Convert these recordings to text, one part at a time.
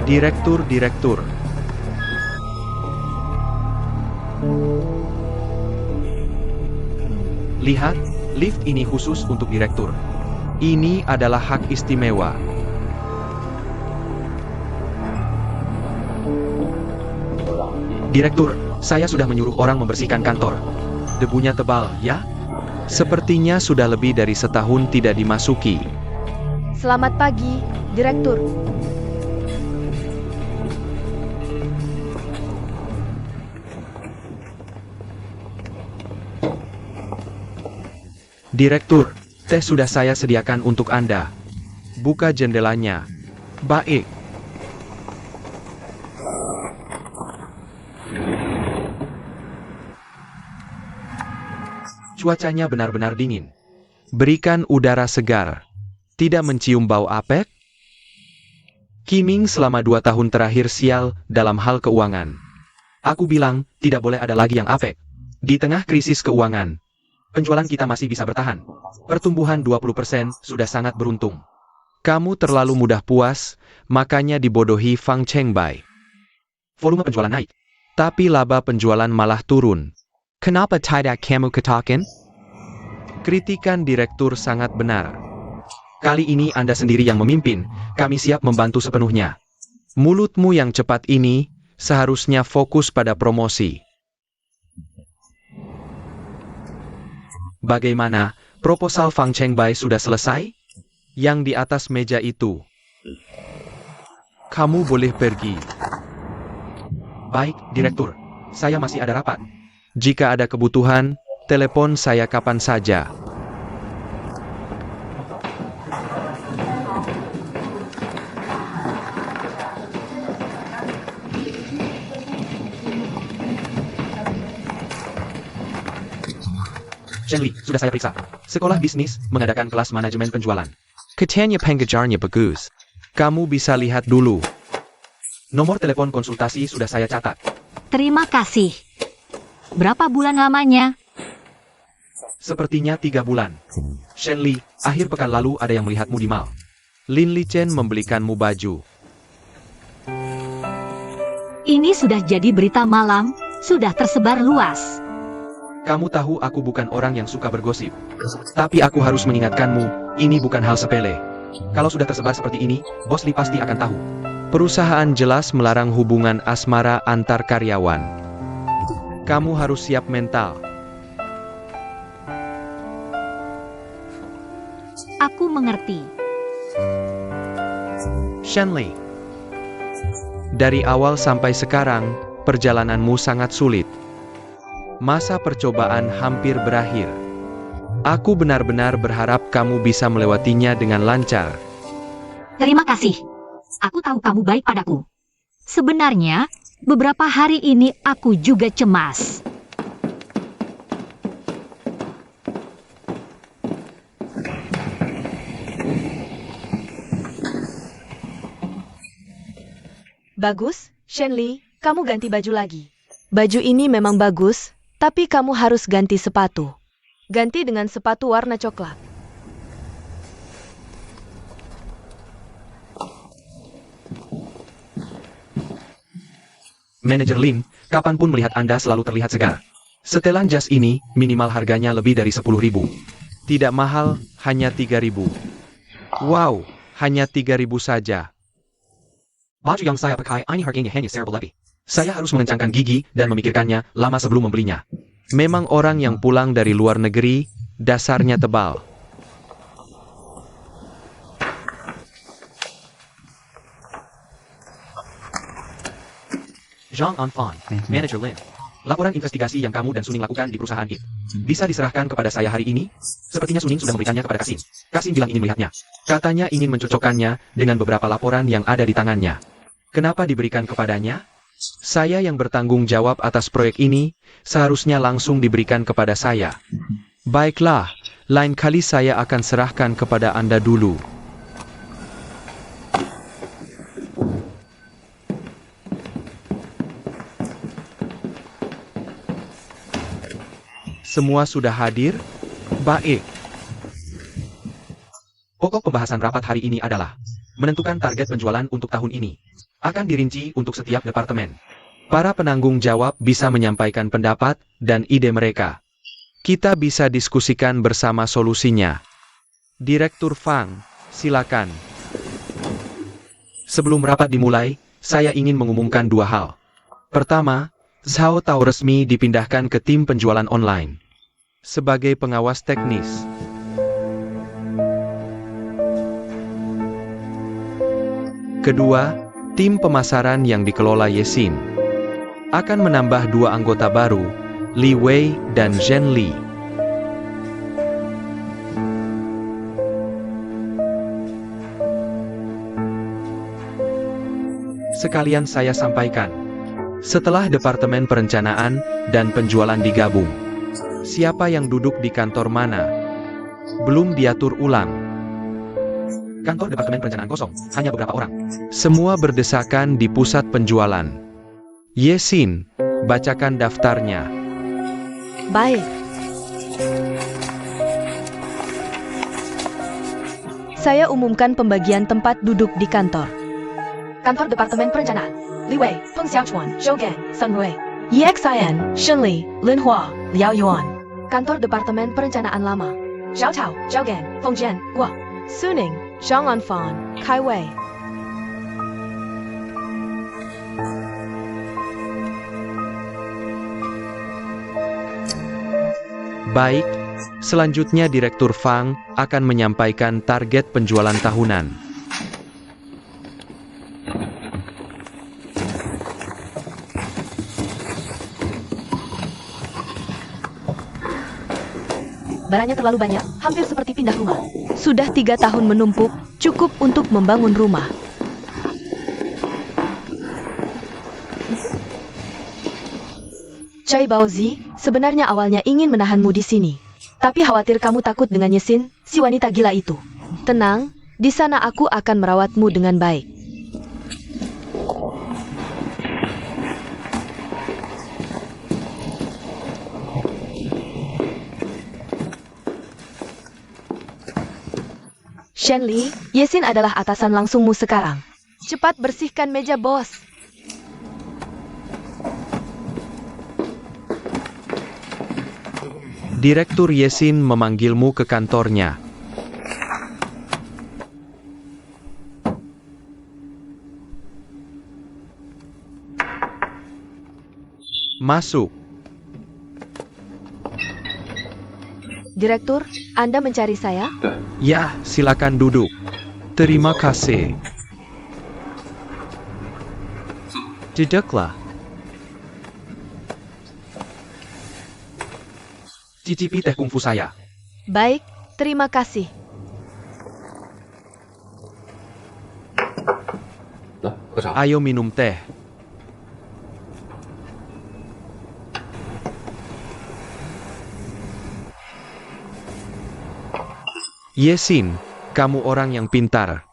Direktur. Lihat, lift ini khusus untuk direktur. Ini adalah hak istimewa. Direktur, saya sudah menyuruh orang membersihkan kantor. Debunya tebal, ya? Sepertinya sudah lebih dari setahun tidak dimasuki. Selamat pagi, Direktur. Direktur, teh sudah saya sediakan untuk Anda. Buka jendelanya. Baik. Cuacanya benar-benar dingin. Berikan udara segar. Tidak mencium bau apek? Kiming selama 2 tahun terakhir sial dalam hal keuangan. Aku bilang, tidak boleh ada lagi yang apek. Di tengah krisis keuangan, penjualan kita masih bisa bertahan. Pertumbuhan 20% sudah sangat beruntung. Kamu terlalu mudah puas, makanya dibodohi Fang Chengbai. Volume penjualan naik, tapi laba penjualan malah turun. Kenapa tidak kamu katakan? Kritikan direktur sangat benar. Kali ini Anda sendiri yang memimpin, kami siap membantu sepenuhnya. Mulutmu yang cepat ini seharusnya fokus pada promosi. Bagaimana, proposal Fang Chengbai sudah selesai? Yang di atas meja itu. Kamu boleh pergi. Baik, Direktur. Saya masih ada rapat. Jika ada kebutuhan, telepon saya kapan saja. Shenli, sudah saya periksa. Sekolah bisnis mengadakan kelas manajemen penjualan. Katanya pengajarnya bagus. Kamu bisa lihat dulu. Nomor telepon konsultasi sudah saya catat. Terima kasih. Berapa bulan lamanya? Sepertinya 3 bulan. Shenli, akhir pekan lalu ada yang melihatmu di mall. Lin Li Chen membelikanmu baju. Ini sudah jadi berita malam, sudah tersebar luas. Kamu tahu aku bukan orang yang suka bergosip. Tapi aku harus mengingatkanmu, ini bukan hal sepele. Kalau sudah tersebar seperti ini, Bos Li pasti akan tahu. Perusahaan jelas melarang hubungan asmara antar karyawan. Kamu harus siap mental. Aku mengerti. Shenli, dari awal sampai sekarang, perjalananmu sangat sulit. Masa percobaan hampir berakhir. Aku benar-benar berharap kamu bisa melewatinya dengan lancar. Terima kasih. Aku tahu kamu baik padaku. Sebenarnya, beberapa hari ini aku juga cemas. Bagus, Shenli, kamu ganti baju lagi. Baju ini memang bagus, tapi kamu harus ganti sepatu. Ganti dengan sepatu warna coklat. Manajer Lin, kapanpun melihat Anda selalu terlihat segar. Setelan jas ini, minimal harganya lebih dari 10.000. Tidak mahal, hanya 3.000. Wow, hanya 3.000 saja. Baju yang saya pakai ini harganya hanya 1000 lebih. Saya harus mengencangkan gigi dan memikirkannya lama sebelum membelinya. Memang orang yang pulang dari luar negeri, dasarnya tebal. Zhang Anfan, Manager Lin. Laporan investigasi yang kamu dan Suning lakukan di perusahaan IT bisa diserahkan kepada saya hari ini? Sepertinya Suning sudah memberikannya kepada Kasim. Kasim bilang ingin melihatnya. Katanya ingin mencocokkannya dengan beberapa laporan yang ada di tangannya. Kenapa diberikan kepadanya? Saya yang bertanggung jawab atas proyek ini, seharusnya langsung diberikan kepada saya. Baiklah, lain kali saya akan serahkan kepada Anda dulu. Semua sudah hadir? Baik. Pokok pembahasan rapat hari ini adalah menentukan target penjualan untuk tahun ini. akan dirinci untuk setiap departemen. Para penanggung jawab bisa menyampaikan pendapat dan ide mereka. Kita bisa diskusikan bersama solusinya. Direktur Fang, silakan. Sebelum rapat dimulai, saya ingin mengumumkan dua hal. Pertama, Zhao Tao resmi dipindahkan ke tim penjualan online sebagai pengawas teknis. Kedua, tim pemasaran yang dikelola Yesin akan menambah dua anggota baru, Li Wei dan Zhen Li. Sekalian saya sampaikan, setelah Departemen Perencanaan dan Penjualan digabung, siapa yang duduk di kantor mana belum diatur ulang. Kantor Departemen Perencanaan kosong, hanya beberapa orang. Semua berdesakan di pusat penjualan. Yesin, bacakan daftarnya. Baik. Saya umumkan pembagian tempat duduk di kantor. Kantor Departemen Perencanaan: Li Wei, Peng Xiaochuan, Zhou Gan, Sun Wei, EXIN, Shen Li, Lin Hua, Liao Yuan. Kantor Departemen Perencanaan Lama: Zhao Tao, Zhao Gan, Feng Jian, Guo, Suning, Zhang Anfan, Kai Wei. Baik, selanjutnya Direktur Fang akan menyampaikan target penjualan tahunan. Barangnya terlalu banyak, hampir seperti pindah rumah. Sudah 3 tahun menumpuk, cukup untuk membangun rumah. Chai Baozi, sebenarnya awalnya ingin menahanmu di sini. Tapi khawatir kamu takut dengan Yesin, si wanita gila itu. Tenang, di sana aku akan merawatmu dengan baik. Shen Li, Yesin adalah atasan langsungmu sekarang. Cepat bersihkan meja bos. Direktur Yesin memanggilmu ke kantornya. Masuk. Direktur, Anda mencari saya? Ya, silakan duduk. Terima kasih. Duduklah. Cicipi teh kungfu saya. Baik, terima kasih. Ayo minum teh. Yesin, kamu orang yang pintar.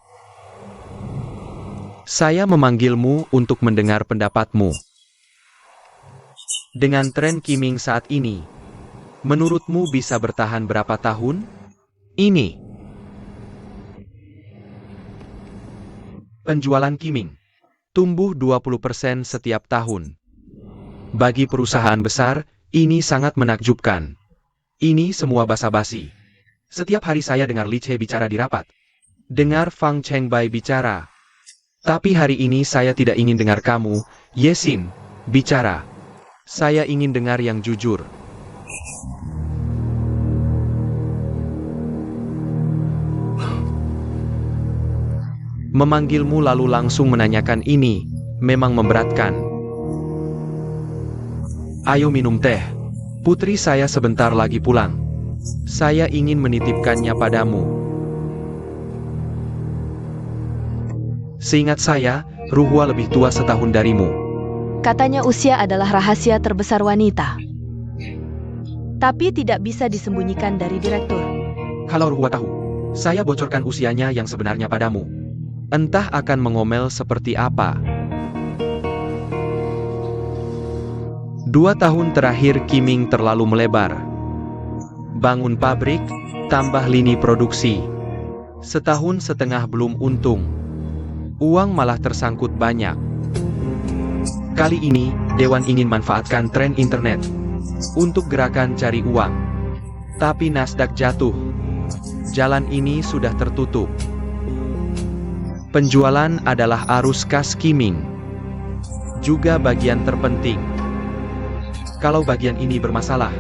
Saya memanggilmu untuk mendengar pendapatmu. Dengan tren Qiming saat ini, menurutmu bisa bertahan berapa tahun? Ini. Penjualan Qiming tumbuh 20% setiap tahun. Bagi perusahaan besar, ini sangat menakjubkan. Ini semua basa-basi. Setiap hari saya dengar Li Che bicara di rapat. Dengar Fang Chengbai bicara. Tapi hari ini saya tidak ingin dengar kamu, Yesin, bicara. Saya ingin dengar yang jujur. Memanggilmu lalu langsung menanyakan ini, memang memberatkan. Ayo minum teh. Putri saya sebentar lagi pulang. Saya ingin menitipkannya padamu. Seingat saya, Ruhua lebih tua setahun darimu. Katanya usia adalah rahasia terbesar wanita. Tapi tidak bisa disembunyikan dari direktur. Kalau Ruhua tahu, saya bocorkan usianya yang sebenarnya padamu. Entah akan mengomel seperti apa. 2 tahun terakhir Qiming terlalu melebar. Bangun pabrik, tambah lini produksi. 1,5 tahun belum untung. Uang malah tersangkut banyak. Kali ini, Dewan ingin manfaatkan tren internet untuk gerakan cari uang. Tapi Nasdaq jatuh. Jalan ini sudah tertutup. Penjualan adalah arus kas skimming. Juga bagian terpenting. Kalau bagian ini bermasalah,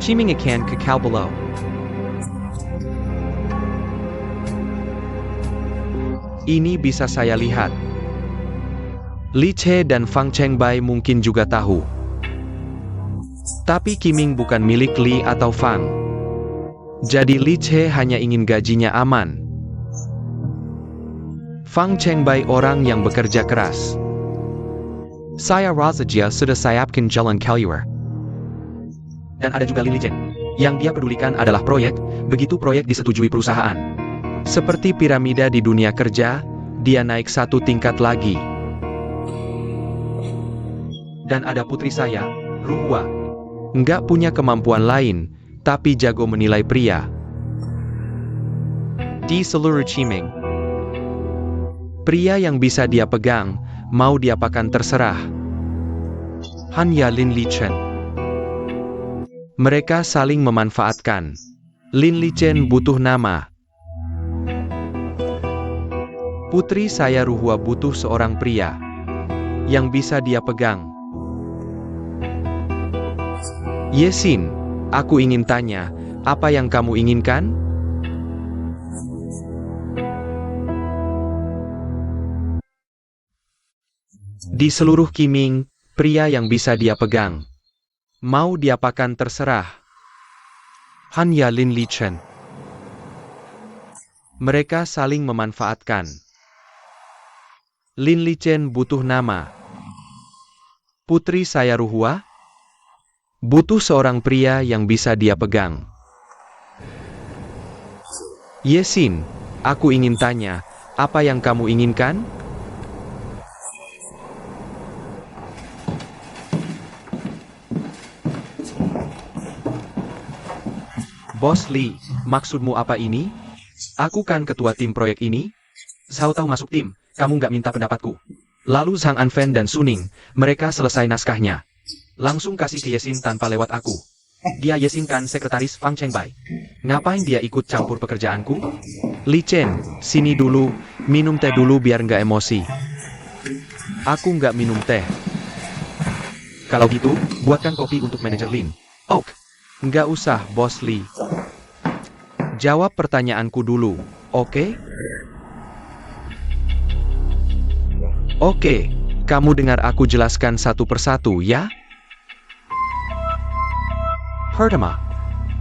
skimming akan kekal below. Ini bisa saya lihat. Li Che dan Fang Chengbai mungkin juga tahu. Tapi skimming bukan milik Li atau Fang. Jadi Li Che hanya ingin gajinya aman. Fang Chengbai orang yang bekerja keras. Saya rasa dia sudah siapkan jalan keluar. Dan ada juga Lin Li Chen. Yang dia pedulikan adalah proyek, begitu proyek disetujui perusahaan. Seperti piramida di dunia kerja, dia naik satu tingkat lagi. Dan ada putri saya, Ruhua. Nggak punya kemampuan lain, tapi jago menilai pria. Di seluruh Qiming, pria yang bisa dia pegang, mau diapakan terserah. Hanya Lin Li Chen. Mereka saling memanfaatkan. Lin Li Chen butuh nama. Putri saya Ruhua butuh seorang pria yang bisa dia pegang. Yesin, aku ingin tanya, apa yang kamu inginkan? Di seluruh Qiming, pria yang bisa dia pegang. Mau diapakan terserah. Hanya Lin Li Chen. Mereka saling memanfaatkan. Lin Li Chen butuh nama. Putri saya Ruhua butuh seorang pria yang bisa dia pegang. Yesin, aku ingin tanya, apa yang kamu inginkan? Bos Li, maksudmu apa ini? Aku kan ketua tim proyek ini. Sao tahu masuk tim, kamu nggak minta pendapatku. Lalu Zhang Anfen dan Suning, mereka selesai naskahnya. Langsung kasih ke Yesin tanpa lewat aku. Dia Yesin kan sekretaris Fang Chengbai. Ngapain dia ikut campur pekerjaanku? Li Chen, sini dulu, minum teh dulu biar nggak emosi. Aku nggak minum teh. Kalau gitu, buatkan kopi untuk manajer Lin. Oh, nggak usah, Bos Li. Jawab pertanyaanku dulu, oke? Oke, kamu dengar aku jelaskan satu persatu ya? Pertama,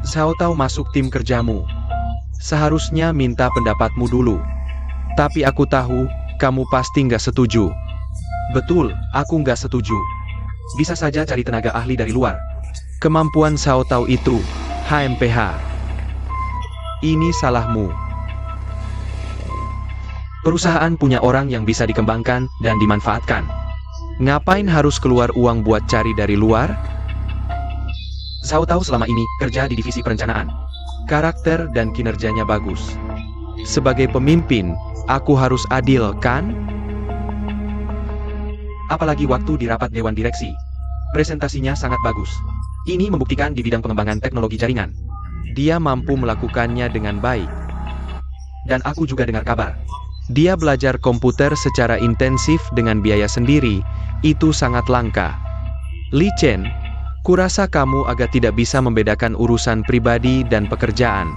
Sao tahu masuk tim kerjamu. Seharusnya minta pendapatmu dulu. Tapi aku tahu, kamu pasti nggak setuju. Betul, aku nggak setuju. Bisa saja cari tenaga ahli dari luar. Kemampuan Sao tahu itu, HMPH. Ini salahmu. Perusahaan punya orang yang bisa dikembangkan dan dimanfaatkan. Ngapain harus keluar uang buat cari dari luar? Sao tahu selama ini kerja di divisi perencanaan. Karakter dan kinerjanya bagus. Sebagai pemimpin, aku harus adil, kan? Apalagi waktu di rapat dewan direksi. Presentasinya sangat bagus. Ini membuktikan di bidang pengembangan teknologi jaringan. Dia mampu melakukannya dengan baik. Dan aku juga dengar kabar. Dia belajar komputer secara intensif dengan biaya sendiri. Itu sangat langka. Li Chen, kurasa kamu agak tidak bisa membedakan urusan pribadi dan pekerjaan.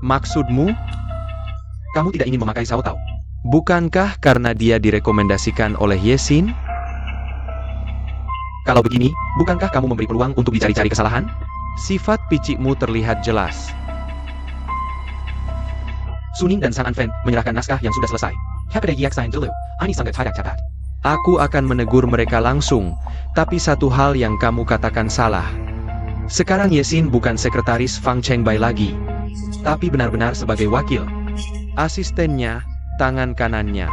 Maksudmu? Kamu tidak ingin memakai Sao Tao? Bukankah karena dia direkomendasikan oleh Yesin? Kalau begini, bukankah kamu memberi peluang untuk dicari-cari kesalahan? Sifat picikmu terlihat jelas. Suning dan Zhang Anfen menyerahkan naskah yang sudah selesai. Aku akan menegur mereka langsung, tapi satu hal yang kamu katakan salah. Sekarang Yesin bukan sekretaris Fang Chengbai lagi, tapi benar-benar sebagai wakil. Asistennya, tangan kanannya.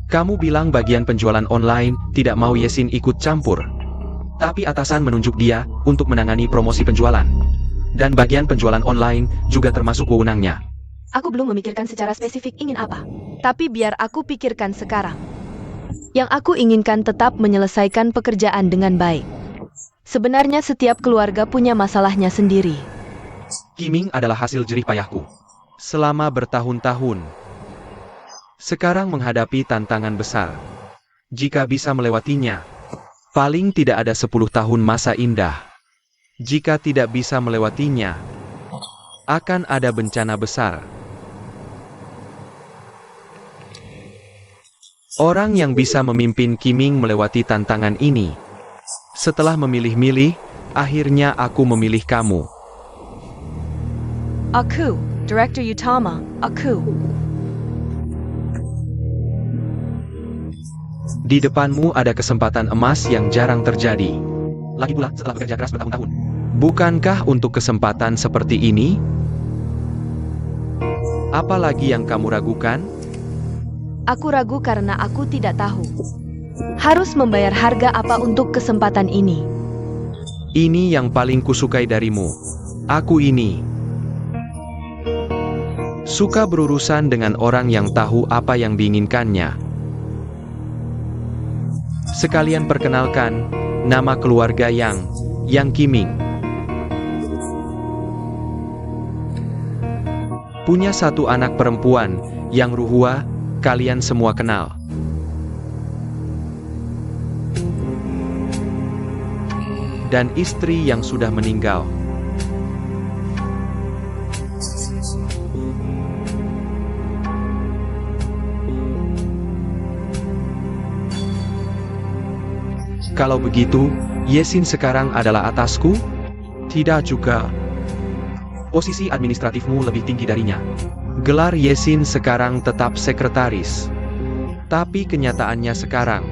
Kamu bilang bagian penjualan online tidak mau Yesin ikut campur. Tapi atasan menunjuk dia untuk menangani promosi penjualan. Dan bagian penjualan online juga termasuk wewenangnya. Aku belum memikirkan secara spesifik ingin apa. Tapi biar aku pikirkan sekarang. Yang aku inginkan tetap menyelesaikan pekerjaan dengan baik. Sebenarnya setiap keluarga punya masalahnya sendiri. Qiming adalah hasil jerih payahku selama bertahun-tahun. Sekarang menghadapi tantangan besar. Jika bisa melewatinya, paling tidak ada 10 tahun masa indah. Jika tidak bisa melewatinya, akan ada bencana besar. Orang yang bisa memimpin Qiming melewati tantangan ini. Setelah memilih-milih, akhirnya aku memilih kamu. Aku, Director Utama, aku. Di depanmu ada kesempatan emas yang jarang terjadi. Lagi pula setelah bekerja keras bertahun-tahun. Bukankah untuk kesempatan seperti ini? Apa lagi yang kamu ragukan? Aku ragu karena aku tidak tahu. Harus membayar harga apa untuk kesempatan ini? Ini yang paling kusukai darimu. Aku ini suka berurusan dengan orang yang tahu apa yang diinginkannya. Sekalian perkenalkan, nama keluarga Yang Qiming. Punya satu anak perempuan, Yang Ruhua, kalian semua kenal. Dan istri yang sudah meninggal. Kalau begitu, Yesin sekarang adalah atasku? Tidak juga. Posisi administratifmu lebih tinggi darinya. Gelar Yesin sekarang tetap sekretaris. Tapi kenyataannya sekarang,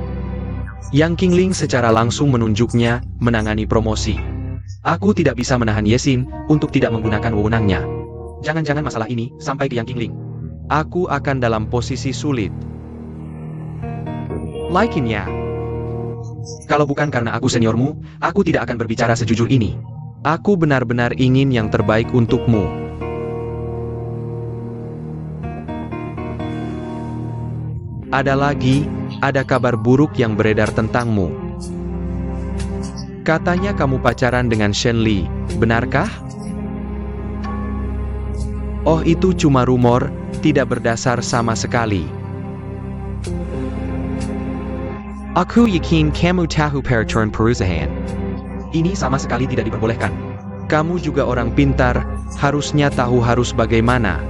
Yang Qingling secara langsung menunjuknya, menangani promosi. Aku tidak bisa menahan Yesin untuk tidak menggunakan wewenangnya. Jangan-jangan masalah ini sampai ke Yang Qingling. Aku akan dalam posisi sulit. Laikinnya. Kalau bukan karena aku seniormu, aku tidak akan berbicara sejujur ini. Aku benar-benar ingin yang terbaik untukmu. Ada kabar buruk yang beredar tentangmu. Katanya kamu pacaran dengan Shen Li, benarkah? Oh, itu cuma rumor, tidak berdasar sama sekali. Aku yakin kamu tahu peraturan perusahaan. Ini sama sekali tidak diperbolehkan. Kamu juga orang pintar, harusnya tahu harus bagaimana.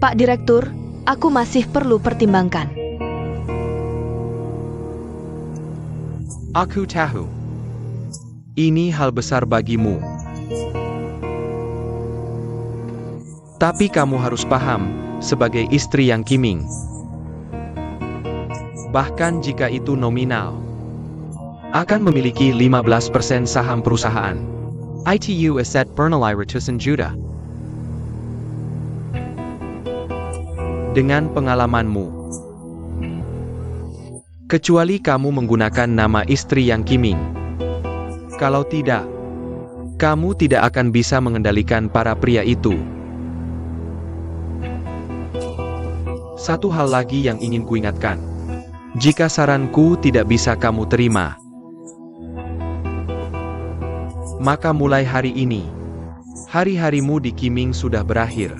Pak Direktur, aku masih perlu pertimbangkan. Aku tahu. Ini hal besar bagimu. Tapi kamu harus paham, sebagai istri Yang Qiming. Bahkan jika itu nominal, akan memiliki 15% saham perusahaan. ITU Aset Bernalai Ratusan Juta. Dengan pengalamanmu, kecuali kamu menggunakan nama istri Yang Qiming. Kalau tidak, kamu tidak akan bisa mengendalikan para pria itu. Satu hal lagi yang ingin kuingatkan. Jika saranku tidak bisa kamu terima, maka mulai hari ini, hari-harimu di Qiming sudah berakhir.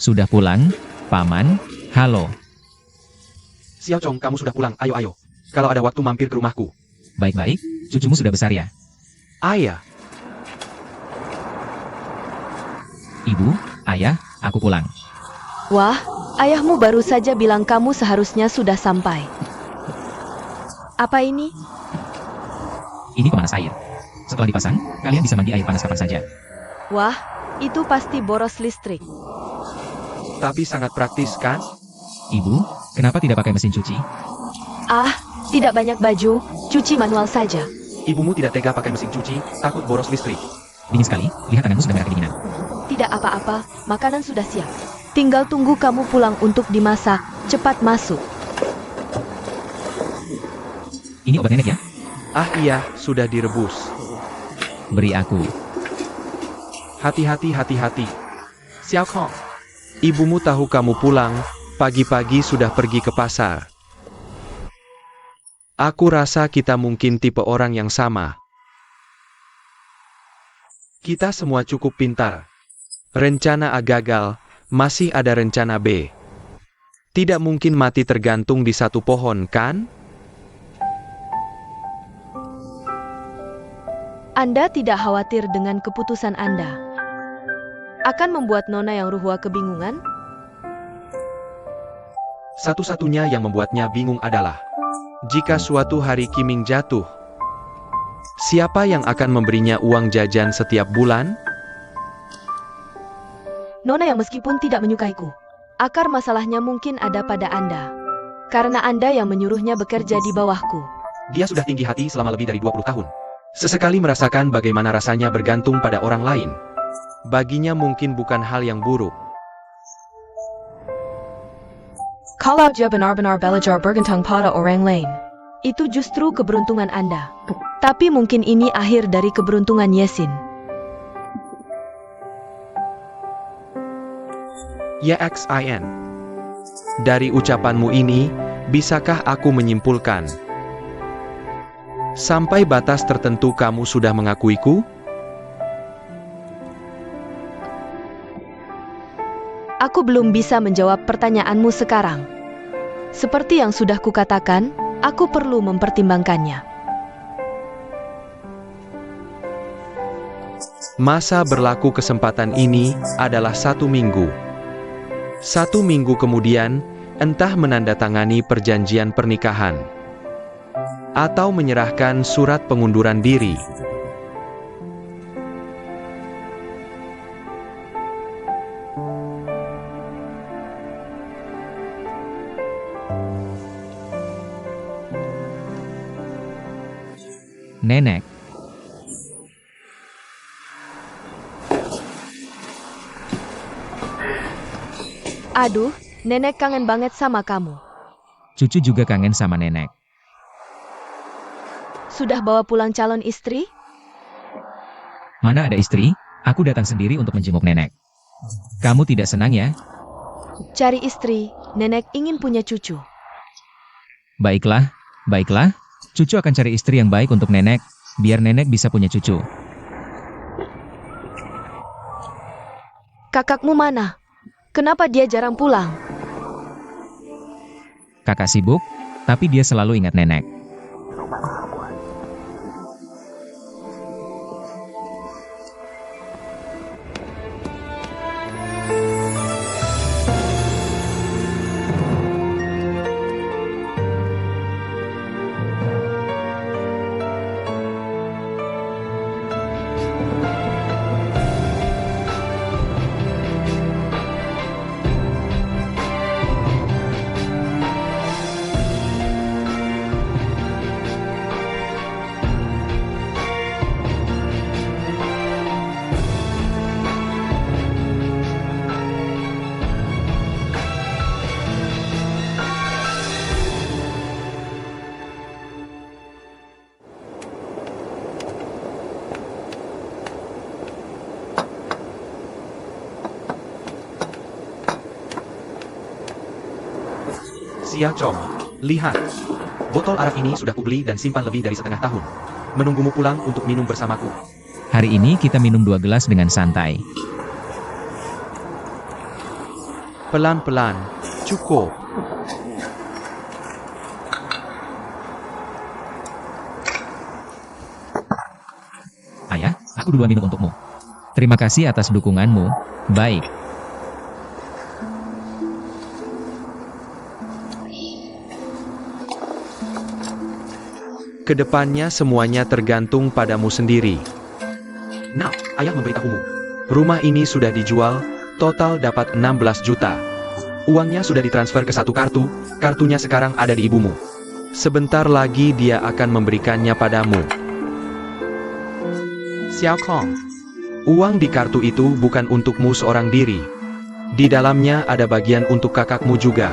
Sudah pulang, Paman? Halo. Xiao Chong, kamu sudah pulang, ayo. Kalau ada waktu mampir ke rumahku. Baik-baik, cucumu sudah besar ya? Ayah, Ibu, Ayah, aku pulang. Wah, ayahmu baru saja bilang kamu seharusnya sudah sampai. Apa ini? Ini pemanas air. Setelah dipasang, kalian bisa mandi air panas kapan saja. Wah, itu pasti boros listrik. tapi sangat praktis kan? Ibu, kenapa tidak pakai mesin cuci? Ah, tidak banyak baju, cuci manual saja. Ibumu tidak tega pakai mesin cuci, takut boros listrik. Dingin sekali, lihat tanganmu sudah merah kedinginan. Tidak apa-apa, makanan sudah siap. Tinggal tunggu kamu pulang untuk dimasak, cepat masuk. Ini obat nenek ya? Ah iya, sudah direbus. Beri aku. Hati-hati. Xiao Kong, ibumu tahu kamu pulang, pagi-pagi sudah pergi ke pasar. Aku rasa kita mungkin tipe orang yang sama. Kita semua cukup pintar. Rencana A gagal, masih ada rencana B. Tidak mungkin mati tergantung di satu pohon, kan? Anda tidak khawatir dengan keputusan Anda? Akan membuat Nona yang Ruhua kebingungan? Satu-satunya yang membuatnya bingung adalah jika suatu hari Qiming jatuh, siapa yang akan memberinya uang jajan setiap bulan? Nona yang meskipun tidak menyukaiku, akar masalahnya mungkin ada pada Anda. Karena Anda yang menyuruhnya bekerja di bawahku. Dia sudah tinggi hati selama lebih dari 20 tahun. Sesekali merasakan bagaimana rasanya bergantung pada orang lain. Baginya mungkin bukan hal yang buruk. Kalau dia benar-benar belajar bergantung pada orang lain, itu justru keberuntungan Anda. Tapi mungkin ini akhir dari keberuntungan Yesin. YXIN. Dari ucapanmu ini, bisakah aku menyimpulkan? Sampai batas tertentu kamu sudah mengakuiku? Aku belum bisa menjawab pertanyaanmu sekarang. Seperti yang sudah kukatakan, aku perlu mempertimbangkannya. Masa berlaku kesempatan ini adalah 1 minggu. 1 minggu kemudian, entah menandatangani perjanjian pernikahan atau menyerahkan surat pengunduran diri. Nenek, Aduh, nenek kangen banget sama kamu. cucu juga kangen sama nenek. Sudah bawa pulang calon istri? Mana ada istri? Aku datang sendiri untuk menjenguk nenek. Kamu tidak senang ya? Cari istri, nenek ingin punya cucu. Baiklah. Cucu akan cari istri yang baik untuk nenek, biar nenek bisa punya cucu. Kakakmu mana? Kenapa dia jarang pulang? Kakak sibuk, tapi dia selalu ingat nenek. Xiao Chong, lihat. Botol arak ini sudah kubeli dan simpan lebih dari setengah tahun. Menunggumu pulang untuk minum bersamaku. Hari ini kita minum 2 gelas dengan santai. Pelan-pelan, cukup. Ayah, aku duluan minum untukmu. Terima kasih atas dukunganmu. Baik. Kedepannya semuanya tergantung padamu sendiri. Nah, ayah memberitahumu. Rumah ini sudah dijual, total dapat 16 juta. Uangnya sudah ditransfer ke satu kartu, kartunya sekarang ada di ibumu. Sebentar lagi dia akan memberikannya padamu. Xiao Kong, uang di kartu itu bukan untukmu seorang diri. Di dalamnya ada bagian untuk kakakmu juga.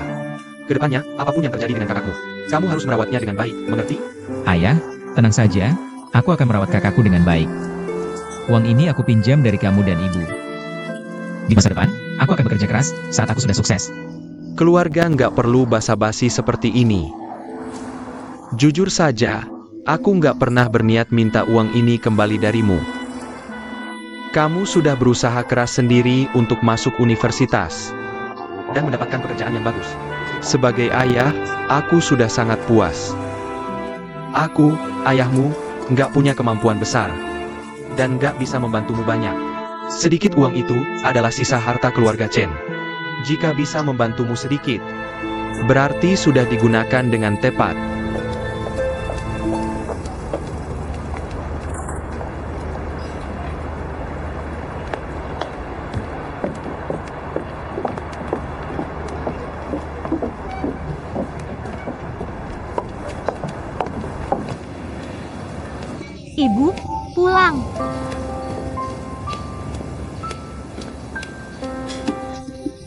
Kedepannya, apapun yang terjadi dengan kakakmu, kamu harus merawatnya dengan baik, mengerti? Ayah, tenang saja. Aku akan merawat kakakku dengan baik. Uang ini aku pinjam dari kamu dan ibu. Di masa depan, aku akan bekerja keras saat aku sudah sukses. Keluarga nggak perlu basa-basi seperti ini. Jujur saja, aku nggak pernah berniat minta uang ini kembali darimu. Kamu sudah berusaha keras sendiri untuk masuk universitas dan mendapatkan pekerjaan yang bagus. Sebagai ayah, aku sudah sangat puas. Aku, ayahmu, nggak punya kemampuan besar dan nggak bisa membantumu banyak. Sedikit uang itu adalah sisa harta keluarga Chen. Jika bisa membantumu sedikit, berarti sudah digunakan dengan tepat. Ibu, pulang.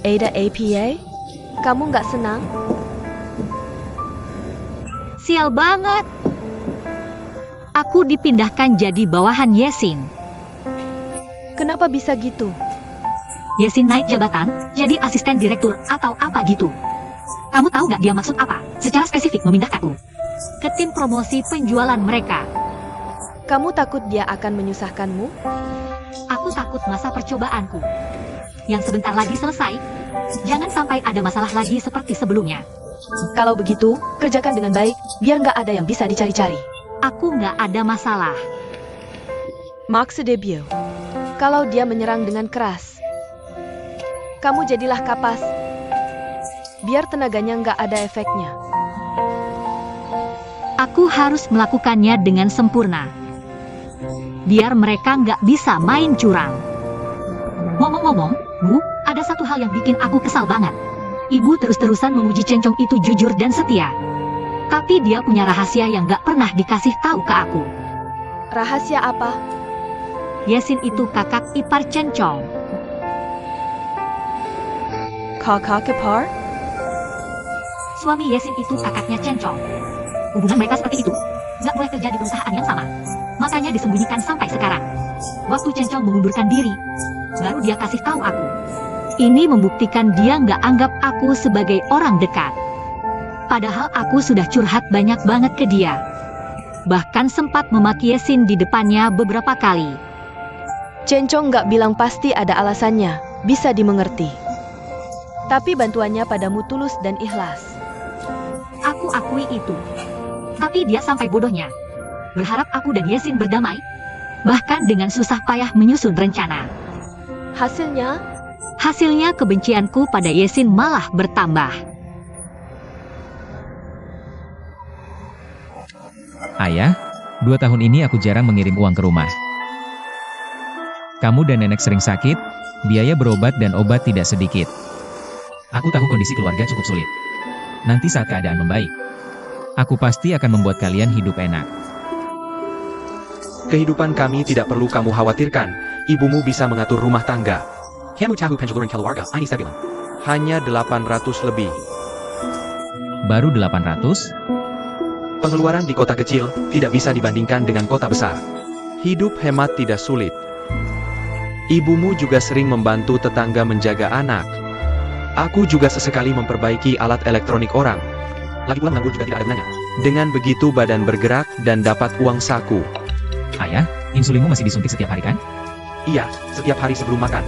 Ada APA? Kamu nggak senang? Sial banget. Aku dipindahkan jadi bawahan Yesin. Kenapa bisa gitu? Yesin naik jabatan, jadi asisten direktur atau apa gitu. Kamu tahu nggak dia maksud apa? Secara spesifik memindahkanku ke tim promosi penjualan mereka. Kamu takut dia akan menyusahkanmu? Aku takut masa percobaanku yang sebentar lagi selesai. Jangan sampai ada masalah lagi seperti sebelumnya. Kalau begitu, kerjakan dengan baik, biar nggak ada yang bisa dicari-cari. Aku nggak ada masalah. Maksud debut. Kalau dia menyerang dengan keras, kamu jadilah kapas. Biar tenaganya nggak ada efeknya. Aku harus melakukannya dengan sempurna. Biar mereka nggak bisa main curang. Ngomong-ngomong, Bu, ada satu hal yang bikin aku kesal banget. Ibu terus-terusan memuji Cencong itu jujur dan setia. Tapi dia punya rahasia yang nggak pernah dikasih tahu ke aku. Rahasia apa? Yesin itu kakak ipar Cencong. Kakak ipar? Suami Yesin itu kakaknya Cencong. Hubungan mereka seperti itu. Nggak boleh terjadi di perusahaan yang sama. Makanya disembunyikan sampai sekarang. Waktu Cencong mengundurkan diri, baru dia kasih tahu aku. Ini membuktikan dia nggak anggap aku sebagai orang dekat. Padahal aku sudah curhat banyak banget ke dia. Bahkan sempat memaki Yesin di depannya beberapa kali. Cencong nggak bilang pasti ada alasannya, bisa dimengerti. Tapi bantuannya padamu tulus dan ikhlas. Aku akui itu. Tapi dia sampai bodohnya. Berharap aku dan Yesin berdamai. Bahkan dengan susah payah menyusun rencana. Hasilnya? Hasilnya kebencianku pada Yesin malah bertambah. Ayah, 2 tahun ini aku jarang mengirim uang ke rumah. Kamu dan nenek sering sakit, biaya berobat dan obat tidak sedikit. Aku tahu kondisi keluarga cukup sulit. Nanti saat keadaan membaik, aku pasti akan membuat kalian hidup enak. Kehidupan kami tidak perlu kamu khawatirkan, ibumu bisa mengatur rumah tangga. Kamu tahu pengeluaran keluarga, ini saya bilang. Hanya 800 lebih. Baru 800? Pengeluaran di kota kecil tidak bisa dibandingkan dengan kota besar. Hidup hemat tidak sulit. Ibumu juga sering membantu tetangga menjaga anak. Aku juga sesekali memperbaiki alat elektronik orang. Lagi pula nganggur juga tidak ada gunanya. Dengan begitu badan bergerak dan dapat uang saku. Ayah, insulinmu masih disuntik setiap hari kan? Iya, setiap hari sebelum makan.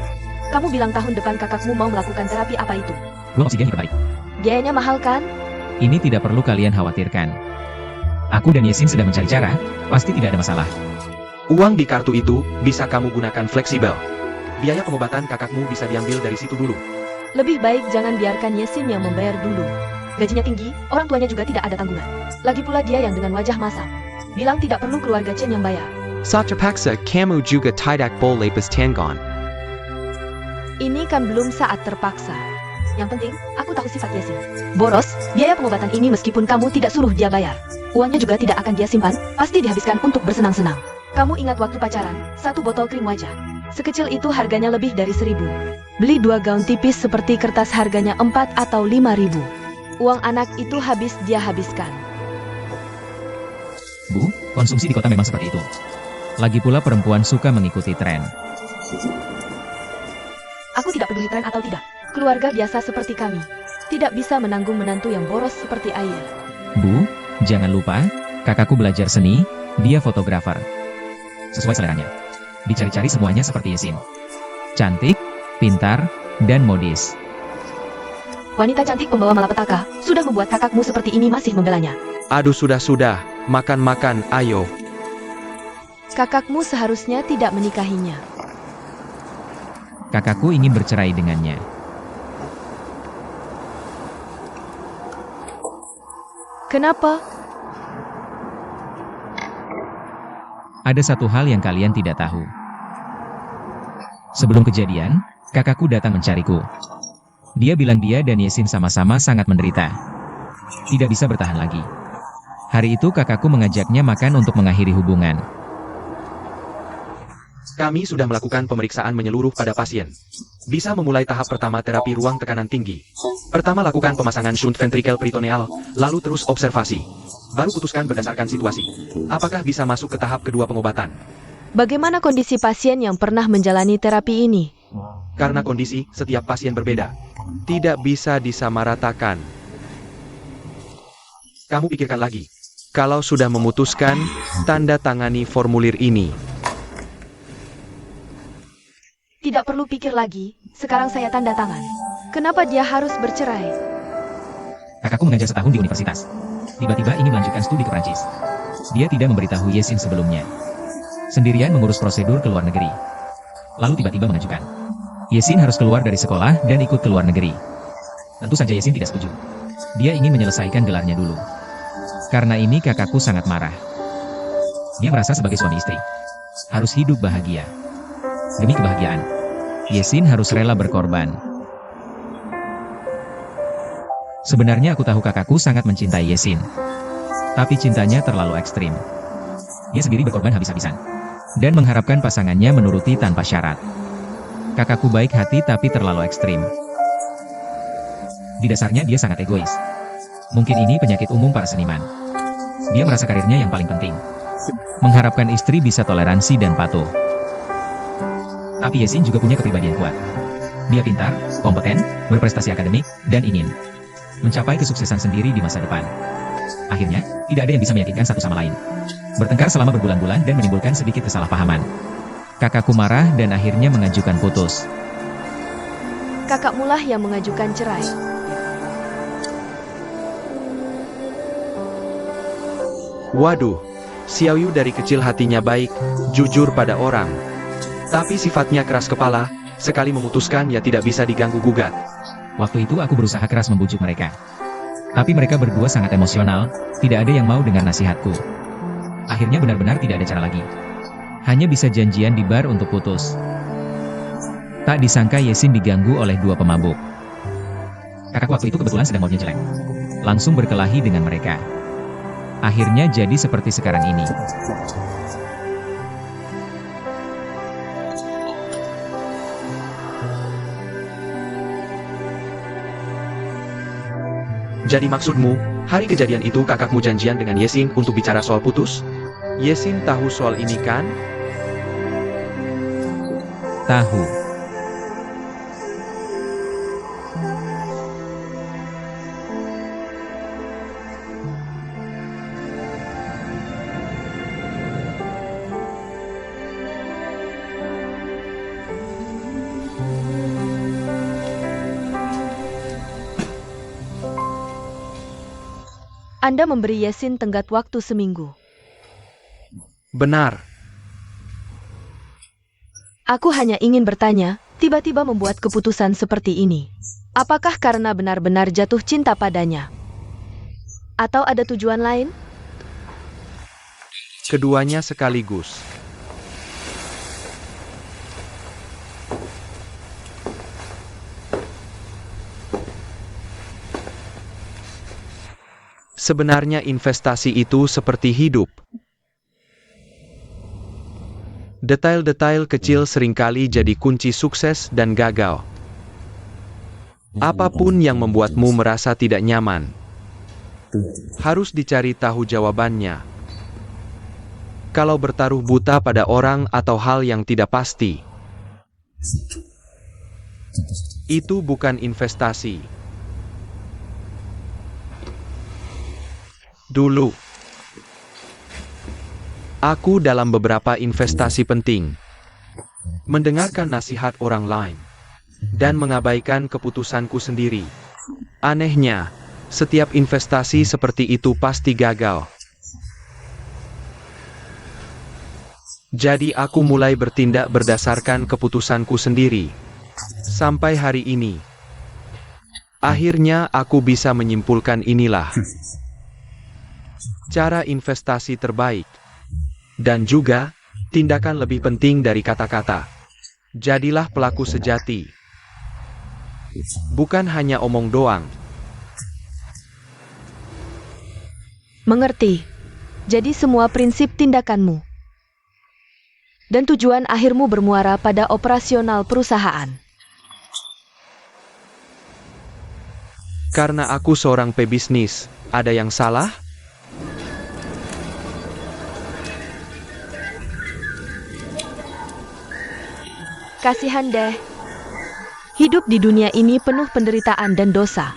Kamu bilang tahun depan kakakmu mau melakukan terapi apa itu? Gua oksigen hiperbarik. Biayanya mahal kan? Ini tidak perlu kalian khawatirkan. Aku dan Yesin sedang mencari cara, pasti tidak ada masalah. Uang di kartu itu bisa kamu gunakan fleksibel. Biaya pengobatan kakakmu bisa diambil dari situ dulu. Lebih baik jangan biarkan Yesin yang membayar dulu. Gajinya tinggi, orang tuanya juga tidak ada tanggungan. Lagi pula dia yang dengan wajah masam. Bilang tidak perlu keluarga Chen yang bayar. Sa terpaksa kamu juga tidak boleh bertengkar. Ini kan belum saat terpaksa. Yang penting, aku tahu sifat Yesin. Boros, biaya pengobatan ini meskipun kamu tidak suruh dia bayar. Uangnya juga tidak akan dia simpan, pasti dihabiskan untuk bersenang-senang. Kamu ingat waktu pacaran, 1 botol krim wajah. Sekecil itu harganya lebih dari 1.000. Beli 2 gaun tipis seperti kertas harganya 4 atau 5.000. Uang anak itu habis dia habiskan. Bu, konsumsi di kota memang seperti itu. Lagi pula perempuan suka mengikuti tren. Aku tidak peduli tren atau tidak. Keluarga biasa seperti kami tidak bisa menanggung menantu yang boros seperti air. Bu, jangan lupa, kakakku belajar seni, dia fotografer. Sesuai seleranya. Dicari-cari semuanya seperti Yesin. Cantik, pintar, dan modis. Wanita cantik pembawa malapetaka, sudah membuat kakakmu seperti ini masih membelanya. Aduh sudah, makan-makan, ayo. Kakakmu seharusnya tidak menikahinya. Kakakku ingin bercerai dengannya. Kenapa? Ada satu hal yang kalian tidak tahu. Sebelum kejadian, kakakku datang mencariku. Dia bilang dia dan Yesin sama-sama sangat menderita. Tidak bisa bertahan lagi. Hari itu kakakku mengajaknya makan untuk mengakhiri hubungan. Kami sudah melakukan pemeriksaan menyeluruh pada pasien. Bisa memulai tahap pertama terapi ruang tekanan tinggi. Pertama lakukan pemasangan shunt ventrikel peritoneal, lalu terus observasi. Baru putuskan berdasarkan situasi. Apakah bisa masuk ke tahap kedua pengobatan? Bagaimana kondisi pasien yang pernah menjalani terapi ini? Karena kondisi setiap pasien berbeda. Tidak bisa disamaratakan. Kamu pikirkan lagi. Kalau sudah memutuskan, tanda tangani formulir ini. Tidak perlu pikir lagi, sekarang saya tanda tangan. Kenapa dia harus bercerai? Kakakku mengajar setahun di universitas. Tiba-tiba ingin melanjutkan studi ke Prancis. Dia tidak memberitahu Yesin sebelumnya. Sendirian mengurus prosedur ke luar negeri. Lalu tiba-tiba mengajukan. Yesin harus keluar dari sekolah dan ikut ke luar negeri. Tentu saja Yesin tidak setuju. Dia ingin menyelesaikan gelarnya dulu. Karena ini kakakku sangat marah. Dia merasa sebagai suami istri harus hidup bahagia. Demi kebahagiaan, Yesin harus rela berkorban. Sebenarnya aku tahu kakakku sangat mencintai Yesin. Tapi cintanya terlalu ekstrim. Dia sendiri berkorban habis-habisan. Dan mengharapkan pasangannya menuruti tanpa syarat. Kakakku baik hati tapi terlalu ekstrim. Di dasarnya dia sangat egois. Mungkin ini penyakit umum para seniman. Dia merasa karirnya yang paling penting. Mengharapkan istri bisa toleransi dan patuh. Tapi Yesin juga punya kepribadian kuat. Dia pintar, kompeten, berprestasi akademik, dan ingin mencapai kesuksesan sendiri di masa depan. Akhirnya, tidak ada yang bisa meyakinkan satu sama lain. Bertengkar selama berbulan-bulan dan menimbulkan sedikit kesalahpahaman. Kakakku marah dan akhirnya mengajukan putus. Kakakmulah yang mengajukan cerai. Waduh, Xiaoyu dari kecil hatinya baik, jujur pada orang. Tapi sifatnya keras kepala, sekali memutuskan ya tidak bisa diganggu-gugat. Waktu itu aku berusaha keras membujuk mereka. Tapi mereka berdua sangat emosional, tidak ada yang mau dengar nasihatku. Akhirnya benar-benar tidak ada cara lagi. Hanya bisa janjian di bar untuk putus. Tak disangka Yesin diganggu oleh 2 pemabuk. Kakak waktu itu kebetulan sedang moodnya jelek. Langsung berkelahi dengan mereka. Akhirnya jadi seperti sekarang ini. Jadi maksudmu, hari kejadian itu kakakmu janjian dengan Yesin untuk bicara soal putus? Yesin tahu soal ini kan? Tahu. Anda memberi Yesin tenggat waktu seminggu. Benar. Aku hanya ingin bertanya, tiba-tiba membuat keputusan seperti ini. Apakah karena benar-benar jatuh cinta padanya? Atau ada tujuan lain? Keduanya sekaligus. Sebenarnya investasi itu seperti hidup. Detail-detail kecil seringkali jadi kunci sukses dan gagal. Apapun yang membuatmu merasa tidak nyaman, harus dicari tahu jawabannya. Kalau bertaruh buta pada orang atau hal yang tidak pasti, itu bukan investasi. Dulu, aku dalam beberapa investasi penting, mendengarkan nasihat orang lain, dan mengabaikan keputusanku sendiri. Anehnya, setiap investasi seperti itu pasti gagal. Jadi aku mulai bertindak berdasarkan keputusanku sendiri. Sampai hari ini. Akhirnya aku bisa menyimpulkan inilah cara investasi terbaik. Dan juga, tindakan lebih penting dari kata-kata. Jadilah pelaku sejati. Bukan hanya omong doang. Mengerti. Jadi semua prinsip tindakanmu dan tujuan akhirmu bermuara pada operasional perusahaan. Karena aku seorang pebisnis, ada yang salah? Kasihan deh. Hidup di dunia ini penuh penderitaan dan dosa.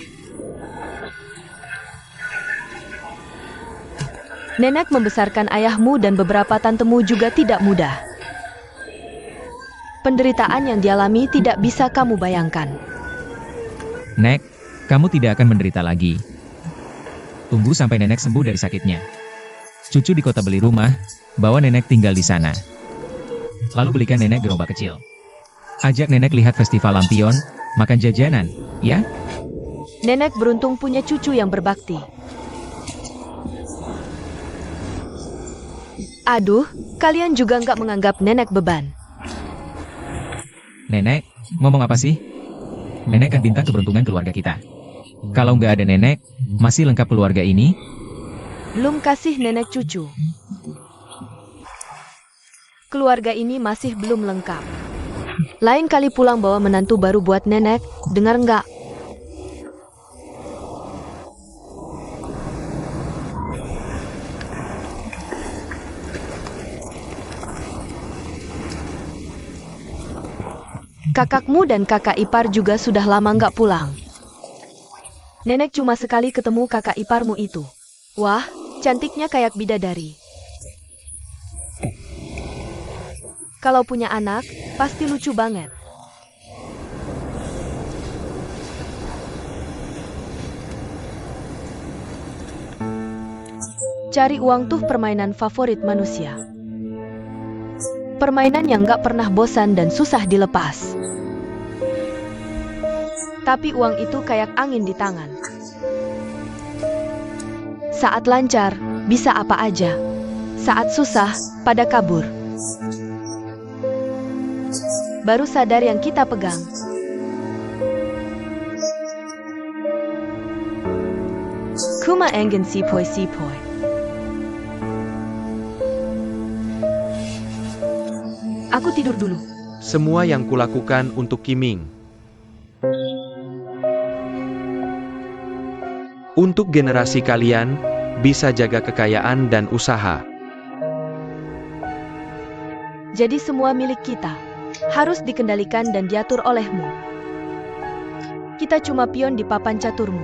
Nenek membesarkan ayahmu dan beberapa tantemu juga tidak mudah. Penderitaan yang dialami tidak bisa kamu bayangkan. Nek, kamu tidak akan menderita lagi. Tunggu sampai nenek sembuh dari sakitnya. Cucu di kota beli rumah, bawa nenek tinggal di sana. Lalu belikan nenek gerobak kecil. Ajak nenek lihat festival lampion, makan jajanan, ya? Nenek beruntung punya cucu yang berbakti. Aduh, kalian juga nggak menganggap nenek beban. Nenek, ngomong apa sih? Nenek kan bintang keberuntungan keluarga kita. Kalau nggak ada nenek, masih lengkap keluarga ini? Belum kasih nenek cucu. Keluarga ini masih belum lengkap. Lain kali pulang bawa menantu baru buat nenek, dengar nggak? Kakakmu dan kakak ipar juga sudah lama nggak pulang. Nenek cuma sekali ketemu kakak iparmu itu. Wah, cantiknya kayak bidadari. Kalau punya anak, pasti lucu banget. Cari uang tuh permainan favorit manusia. Permainan yang gak pernah bosan dan susah dilepas. Tapi uang itu kayak angin di tangan. Saat lancar, bisa apa aja. Saat susah, pada kabur. Baru sadar yang kita pegang. Kuma engen sipoi. Aku tidur dulu. Semua yang kulakukan untuk Kiming. Untuk generasi kalian, bisa jaga kekayaan dan usaha. Jadi semua milik kita. Harus dikendalikan dan diatur olehmu. Kita cuma pion di papan caturmu.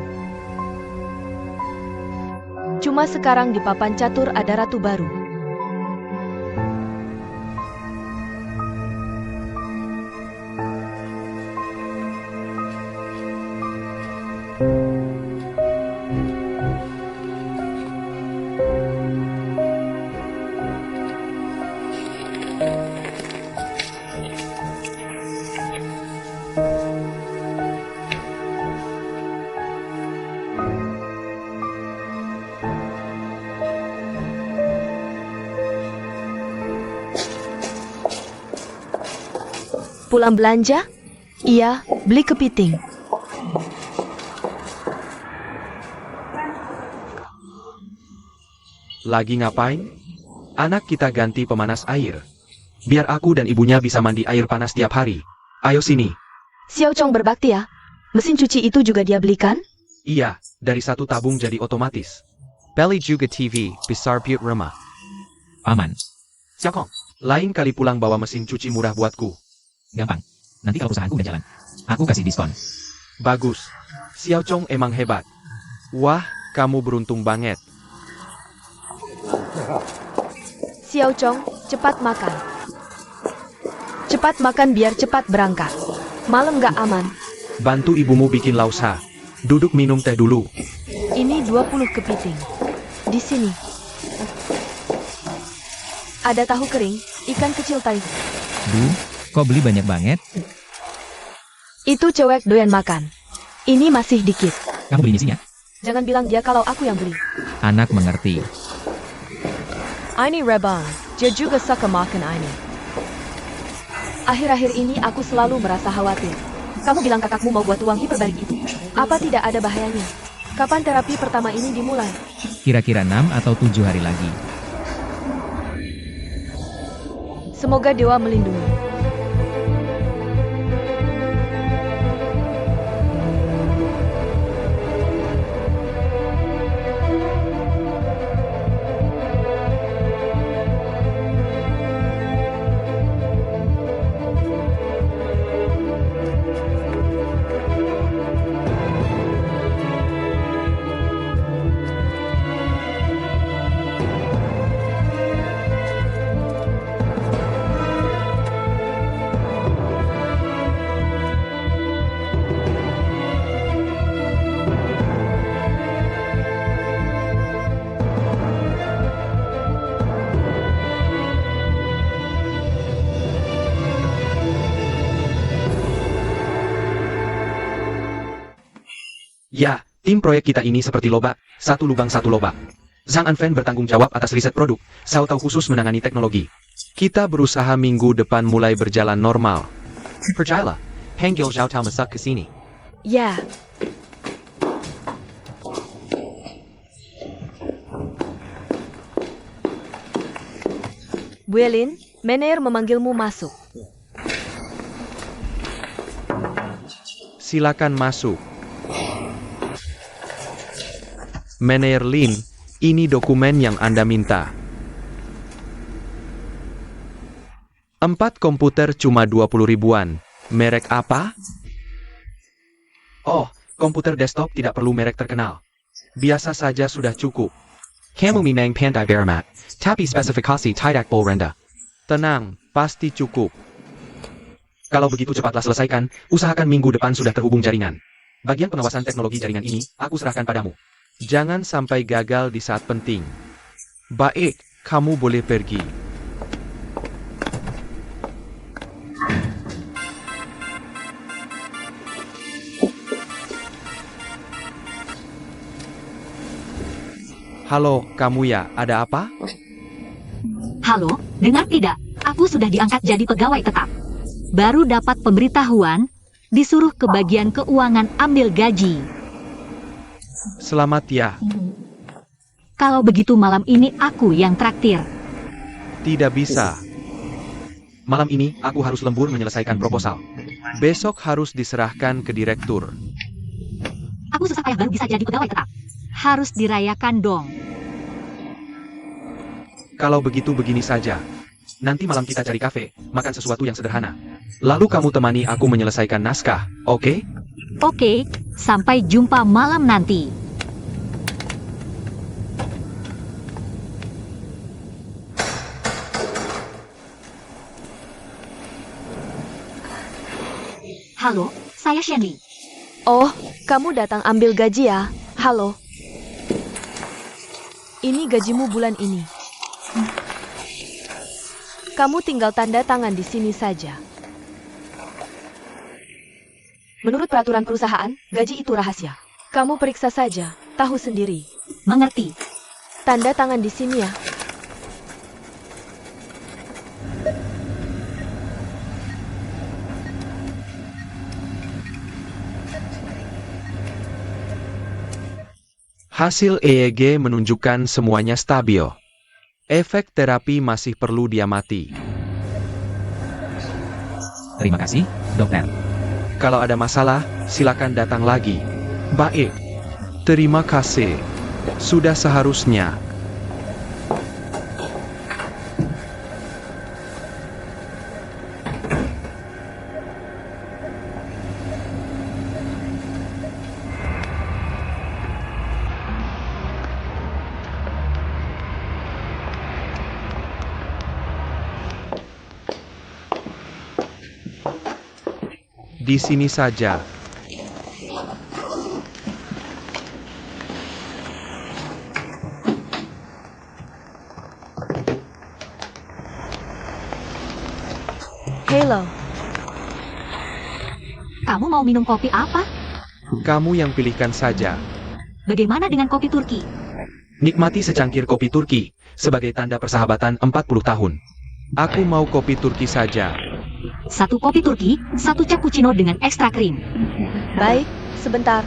Cuma sekarang di papan catur ada ratu baru. Pulang belanja? Iya, beli kepiting. Lagi ngapain? Anak kita ganti pemanas air. Biar aku dan ibunya bisa mandi air panas tiap hari. Ayo sini. Xiao Chong berbakti ya. Mesin cuci itu juga dia belikan? Iya, dari satu tabung jadi otomatis. Beli juga TV, besar buat rumah. Paman, Xiaokong, lain kali pulang bawa mesin cuci murah buatku. gampang. Nanti kalau usahaku udah jalan, aku kasih diskon. Bagus. Xiao Chong emang hebat. Wah, kamu beruntung banget. Xiao Chong, cepat makan. Cepat makan biar cepat berangkat. Malam gak aman. Bantu ibumu bikin lausa. Duduk minum teh dulu. Ini 20 kepiting. Di sini. Ada tahu kering, ikan kecil tai. Duh, kok beli banyak banget? Itu cewek doyan makan. Ini masih dikit. Kamu belinya sini ya? Jangan bilang dia kalau aku yang beli. Anak mengerti. Ini Rebang, dia juga suka makan ini. Akhir-akhir ini aku selalu merasa khawatir. Kamu bilang kakakmu mau buat uang hiperbarik itu. Apa tidak ada bahayanya? Kapan terapi pertama ini dimulai? Kira-kira 6 atau 7 hari lagi. Semoga dewa melindungi. Ya, tim proyek kita ini seperti lobak, satu lubang satu lobak. Zhang Anfen bertanggung jawab atas riset produk, Xiao Tao khusus menangani teknologi. Kita berusaha minggu depan mulai berjalan normal. Percayalah, panggil Xiao Tao masak ke sini. Ya. Buelin, Mener memanggilmu masuk. Silakan masuk. Mener Lin, ini dokumen yang Anda minta. 4 komputer cuma 20 ribuan. Merek apa? Oh, komputer desktop tidak perlu merek terkenal. Biasa saja sudah cukup. Kamu memang pandai beramat, tapi spesifikasi tidak boleh rendah. Tenang, pasti cukup. Kalau begitu cepatlah selesaikan, usahakan minggu depan sudah terhubung jaringan. Bagian pengawasan teknologi jaringan ini, aku serahkan padamu. Jangan sampai gagal di saat penting. Baik, kamu boleh pergi. Halo, kamu ya, ada apa? Halo, dengar tidak? Aku sudah diangkat jadi pegawai tetap. Baru dapat pemberitahuan, disuruh ke bagian keuangan ambil gaji. Selamat ya. Kalau begitu malam ini aku yang traktir. Tidak bisa. Malam ini, aku harus lembur menyelesaikan proposal. Besok harus diserahkan ke direktur. Aku susah payah baru bisa jadi pegawai tetap. Harus dirayakan dong. Kalau begitu begini saja. Nanti malam kita cari kafe, makan sesuatu yang sederhana. Lalu kamu temani aku menyelesaikan naskah, oke? Oke, sampai jumpa malam nanti. Halo, saya Shenli. Oh, kamu datang ambil gaji ya? Halo. Ini gajimu bulan ini. Kamu tinggal tanda tangan di sini saja. Menurut peraturan perusahaan, gaji itu rahasia. Kamu periksa saja, tahu sendiri. Mengerti. Tanda tangan di sini ya. Hasil EEG menunjukkan semuanya stabil. Efek terapi masih perlu diamati. Terima kasih, dokter. Kalau ada masalah, silakan datang lagi. Baik. Terima kasih. Sudah seharusnya. Di sini saja. Halo, Kamu mau minum kopi apa? Kamu yang pilihkan saja. Bagaimana dengan kopi Turki? Nikmati secangkir kopi Turki, sebagai tanda persahabatan 40 tahun. Aku mau kopi Turki saja. Satu kopi Turki, satu cappuccino dengan ekstra krim. baik, sebentar.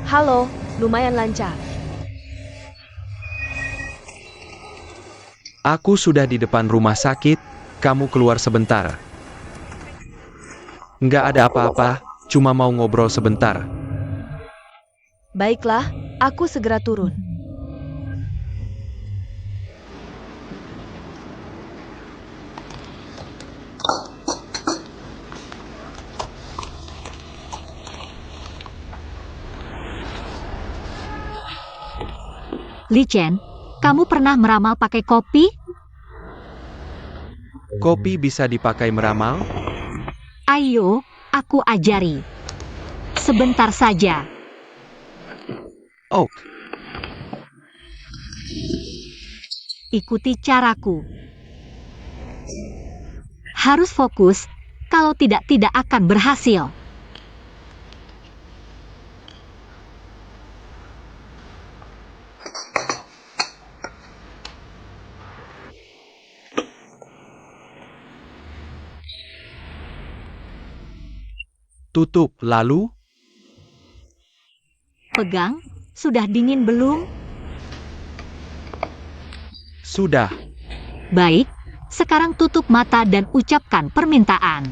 Halo, lumayan lancar. Aku sudah di depan rumah sakit, kamu keluar sebentar. Nggak ada apa-apa, cuma mau ngobrol sebentar. Baiklah, aku segera turun. Li Chen, kamu pernah meramal pakai kopi? Kopi bisa dipakai meramal? Ayo, aku ajari. Sebentar saja. Oh, Ikuti caraku. Harus fokus, kalau tidak akan berhasil. tutup lalu? Pegang, sudah dingin belum? Sudah. Baik, sekarang tutup mata dan ucapkan permintaan.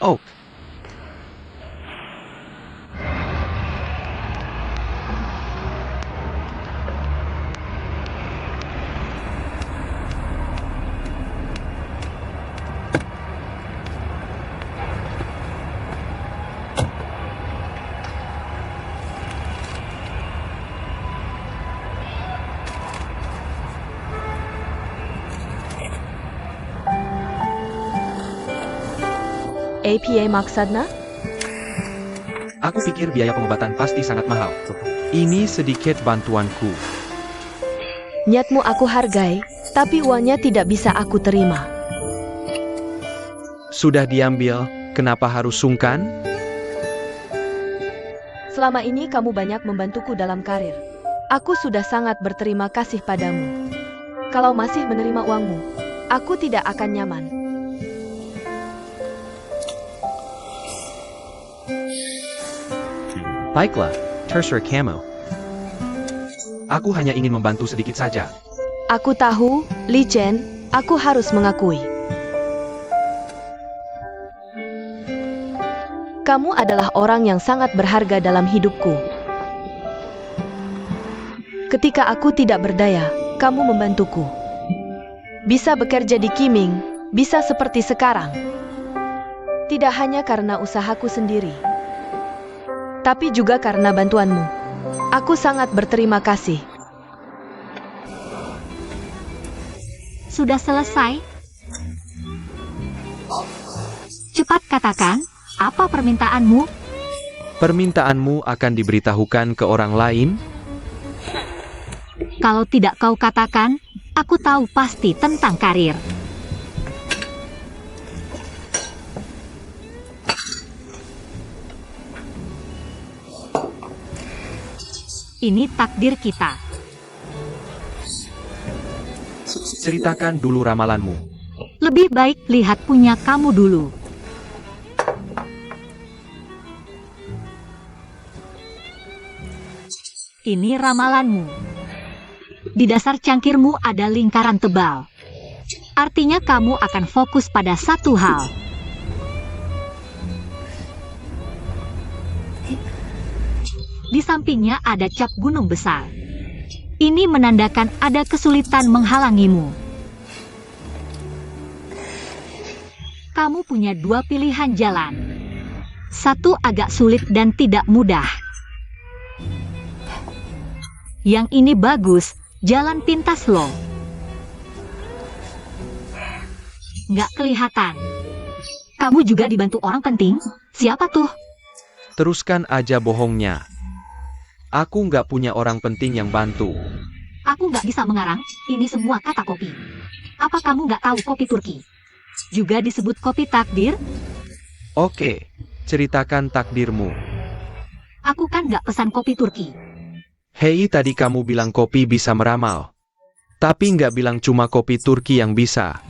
Oh, APA maksudnya? aku pikir biaya pengobatan pasti sangat mahal. Ini sedikit bantuanku. Niatmu aku hargai, tapi uangnya tidak bisa aku terima. Sudah diambil, kenapa harus sungkan? Selama ini kamu banyak membantuku dalam karir. Aku sudah sangat berterima kasih padamu. Kalau masih menerima uangmu, aku tidak akan nyaman. Baiklah, Terser Camo. Aku hanya ingin membantu sedikit saja. Aku tahu, Li Chen, aku harus mengakui. Kamu adalah orang yang sangat berharga dalam hidupku. Ketika aku tidak berdaya, kamu membantuku. Bisa bekerja di Qiming, bisa seperti sekarang. Tidak hanya karena usahaku sendiri, tapi juga karena bantuanmu. Aku sangat berterima kasih. Sudah selesai? Cepat katakan, Apa permintaanmu? Permintaanmu akan diberitahukan ke orang lain? Kalau tidak kau katakan, aku tahu pasti tentang karir. Ini takdir kita. Ceritakan dulu ramalanmu. Lebih baik lihat punya kamu dulu. Ini ramalanmu. Di dasar cangkirmu ada lingkaran tebal. Artinya kamu akan fokus pada satu hal. Di sampingnya ada cap gunung besar. Ini menandakan ada kesulitan menghalangimu. Kamu punya dua pilihan jalan. Satu agak sulit dan tidak mudah. Yang ini bagus, jalan pintas loh. Nggak kelihatan. Kamu juga dibantu orang penting? Siapa tuh? Teruskan aja bohongnya. Aku nggak punya orang penting yang bantu. Aku nggak bisa mengarang, ini semua kata kopi. Apa kamu nggak tahu kopi Turki? Juga disebut kopi takdir? Oke, ceritakan takdirmu. Aku kan nggak pesan kopi Turki. Hei, tadi kamu bilang kopi bisa meramal. Tapi nggak bilang cuma kopi Turki yang bisa.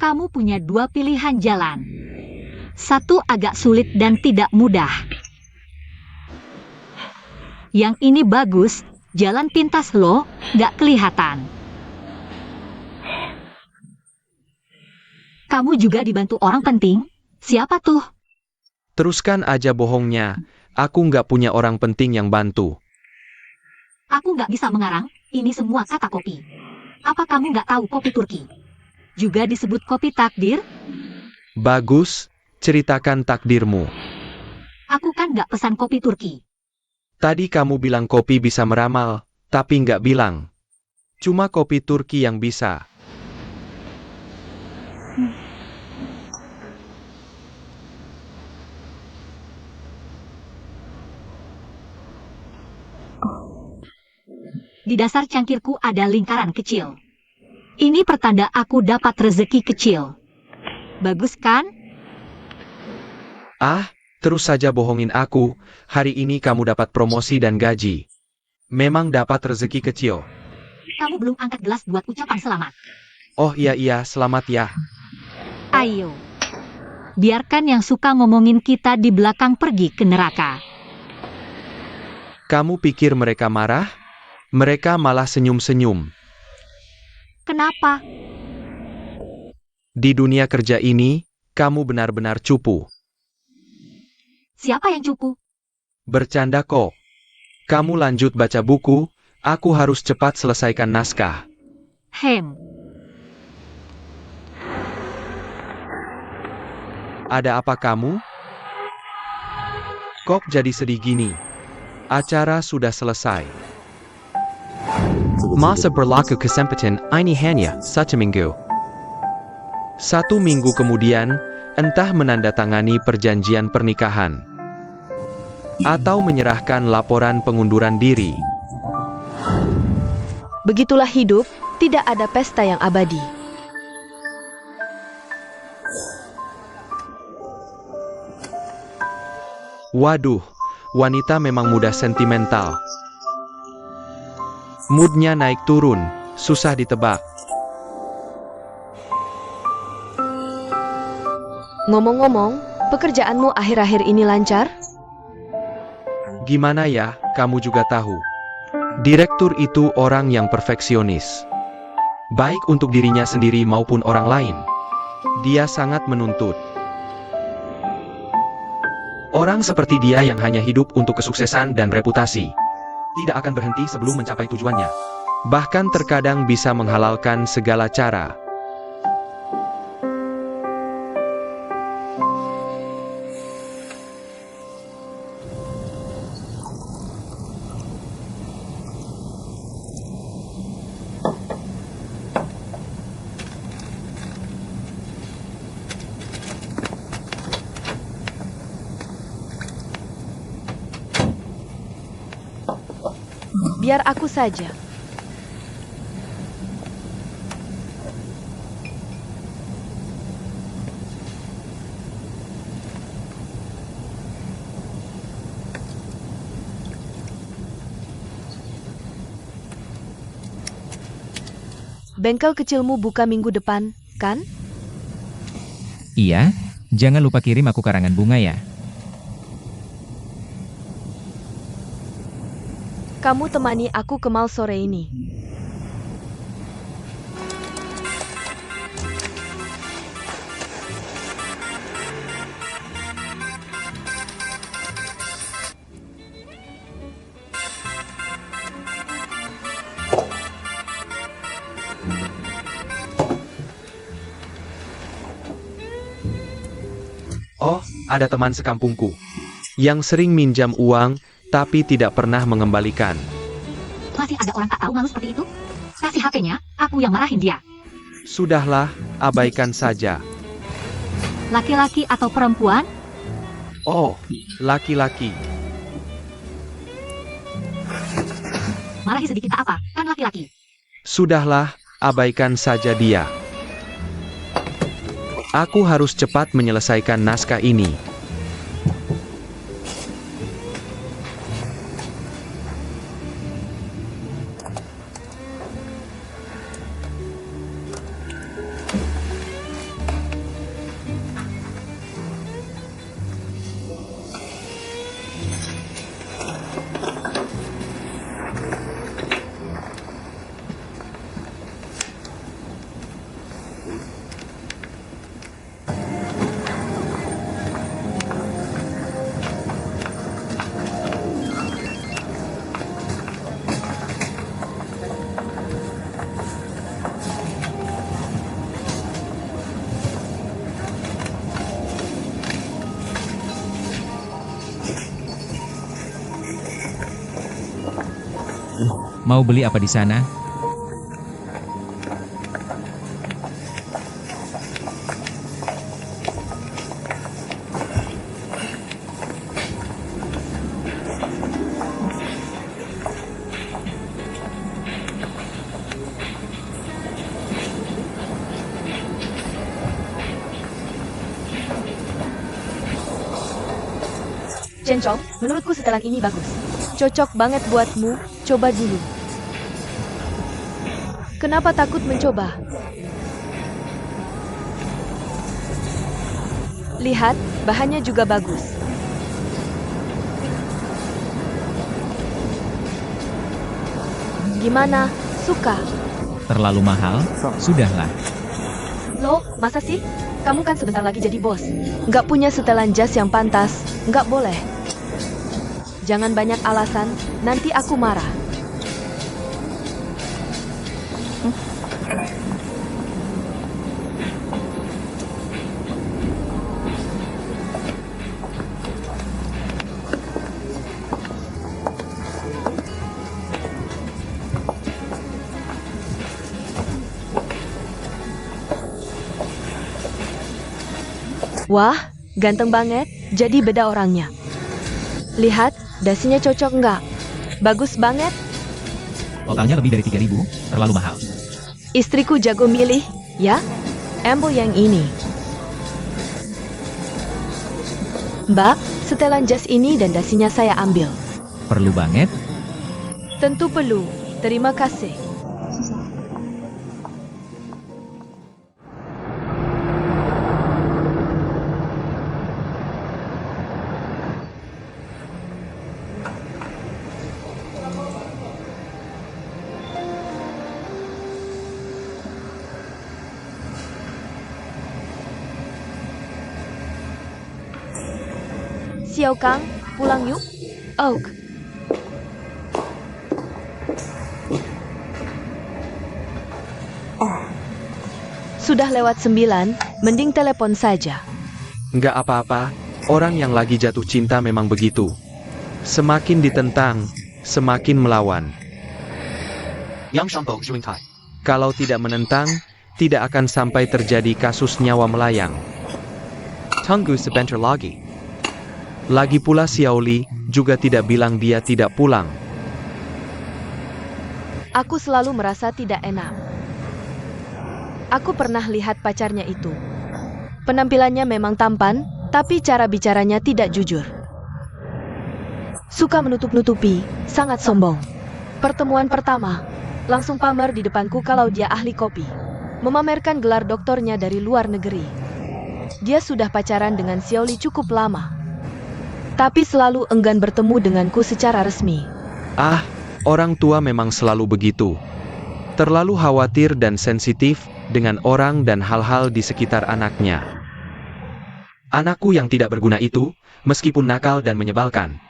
Kamu punya dua pilihan jalan. Satu agak sulit dan tidak mudah. Yang ini bagus, jalan pintas loh, nggak kelihatan. Kamu juga dibantu orang penting? Siapa tuh? Teruskan aja bohongnya. Aku nggak punya orang penting yang bantu. Aku nggak bisa mengarang, ini semua kata kopi. Apa kamu nggak tahu kopi Turki? Juga disebut kopi takdir? Bagus, ceritakan takdirmu. Aku kan nggak pesan kopi Turki. Tadi kamu bilang kopi bisa meramal, tapi nggak bilang. Cuma kopi Turki yang bisa. Di dasar cangkirku ada lingkaran kecil. Ini pertanda aku dapat rezeki kecil. Bagus kan? Ah, terus saja bohongin aku. Hari ini kamu dapat promosi dan gaji. Memang dapat rezeki kecil. Kamu belum angkat gelas buat ucapan selamat. Oh iya, selamat ya. Ayo. Biarkan yang suka ngomongin kita di belakang pergi ke neraka. Kamu pikir mereka marah? Mereka malah senyum-senyum. Kenapa? Di dunia kerja ini, kamu benar-benar cupu. Siapa yang cupu? Bercanda kok. Kamu lanjut baca buku, aku harus cepat selesaikan naskah. Ada apa kamu? Kok jadi sedih gini? Acara sudah selesai. Masa berlaku kesempatan ini hanya 1 minggu. 1 minggu kemudian, entah menandatangani perjanjian pernikahan atau menyerahkan laporan pengunduran diri. Begitulah hidup, tidak ada pesta yang abadi. Waduh, wanita memang mudah sentimental. Moodnya naik turun, susah ditebak. Ngomong-ngomong, pekerjaanmu akhir-akhir ini lancar? Gimana ya, kamu juga tahu. Direktur itu orang yang perfeksionis. Baik untuk dirinya sendiri maupun orang lain. Dia sangat menuntut. Orang seperti dia yang hanya hidup untuk kesuksesan dan reputasi, tidak akan berhenti sebelum mencapai tujuannya. Bahkan terkadang bisa menghalalkan segala cara. Biar aku saja. Bengkel kecilmu buka minggu depan, kan? Iya, jangan lupa kirim aku karangan bunga ya. Kamu temani aku ke mall sore ini. Oh, ada teman sekampungku yang sering minjam uang tapi tidak pernah mengembalikan. Masih ada orang tak tahu malu seperti itu? Kasih HP-nya, aku yang marahin dia. Sudahlah, abaikan saja. Laki-laki atau perempuan? Oh, laki-laki. Marahi sedikit tak apa, kan laki-laki. Sudahlah, abaikan saja dia. Aku harus cepat menyelesaikan naskah ini. Mau beli apa di sana? Cencong, menurutku setelan ini bagus. Cocok banget buatmu, coba dulu. Kenapa takut mencoba? Lihat, bahannya juga bagus. Gimana? Suka? Terlalu mahal? Sudahlah. Loh, masa sih? Kamu kan sebentar lagi jadi bos. Nggak punya setelan jas yang pantas, nggak boleh. Jangan banyak alasan, nanti aku marah. Wah, ganteng banget, jadi beda orangnya. Lihat, dasinya cocok nggak? Bagus banget. Totalnya lebih dari 3.000, terlalu mahal. Istriku jago milih, ya? Ambil yang ini. Mbak, setelan jas ini dan dasinya saya ambil. Perlu banget? Tentu perlu. Terima kasih. Xiao Kang, pulang yuk. Oak. Sudah lewat 9, mending telepon saja. Nggak apa-apa, orang yang lagi jatuh cinta memang begitu. Semakin ditentang, semakin melawan. Kalau tidak menentang, tidak akan sampai terjadi kasus nyawa melayang. Tunggu sebentar lagi. Lagi pula Xiaoli juga tidak bilang dia tidak pulang. Aku selalu merasa tidak enak. Aku pernah lihat pacarnya itu. Penampilannya memang tampan, tapi cara bicaranya tidak jujur. Suka menutup-nutupi, sangat sombong. Pertemuan pertama, langsung pamer di depanku kalau dia ahli kopi. Memamerkan gelar doktornya dari luar negeri. Dia sudah pacaran dengan Xiaoli cukup lama. Tapi selalu enggan bertemu denganku secara resmi. Ah, orang tua memang selalu begitu. Terlalu khawatir dan sensitif dengan orang dan hal-hal di sekitar anaknya. Anakku yang tidak berguna itu, meskipun nakal dan menyebalkan,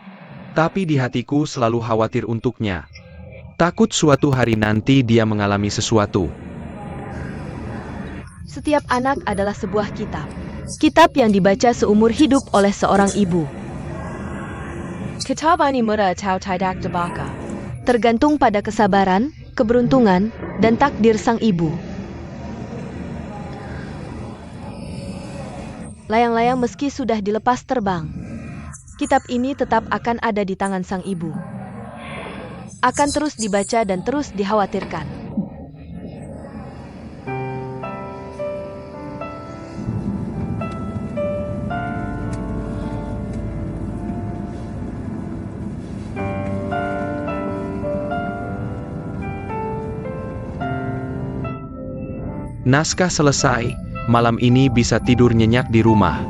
tapi di hatiku selalu khawatir untuknya. Takut suatu hari nanti dia mengalami sesuatu. Setiap anak adalah sebuah kitab. Kitab yang dibaca seumur hidup oleh seorang ibu. Kitab ini mudah atau tidak dibaca. Tergantung pada kesabaran, keberuntungan, dan takdir sang ibu. Layang-layang meski sudah dilepas terbang, kitab ini tetap akan ada di tangan sang ibu. Akan terus dibaca dan terus dikhawatirkan. Naskah selesai, malam ini bisa tidur nyenyak di rumah.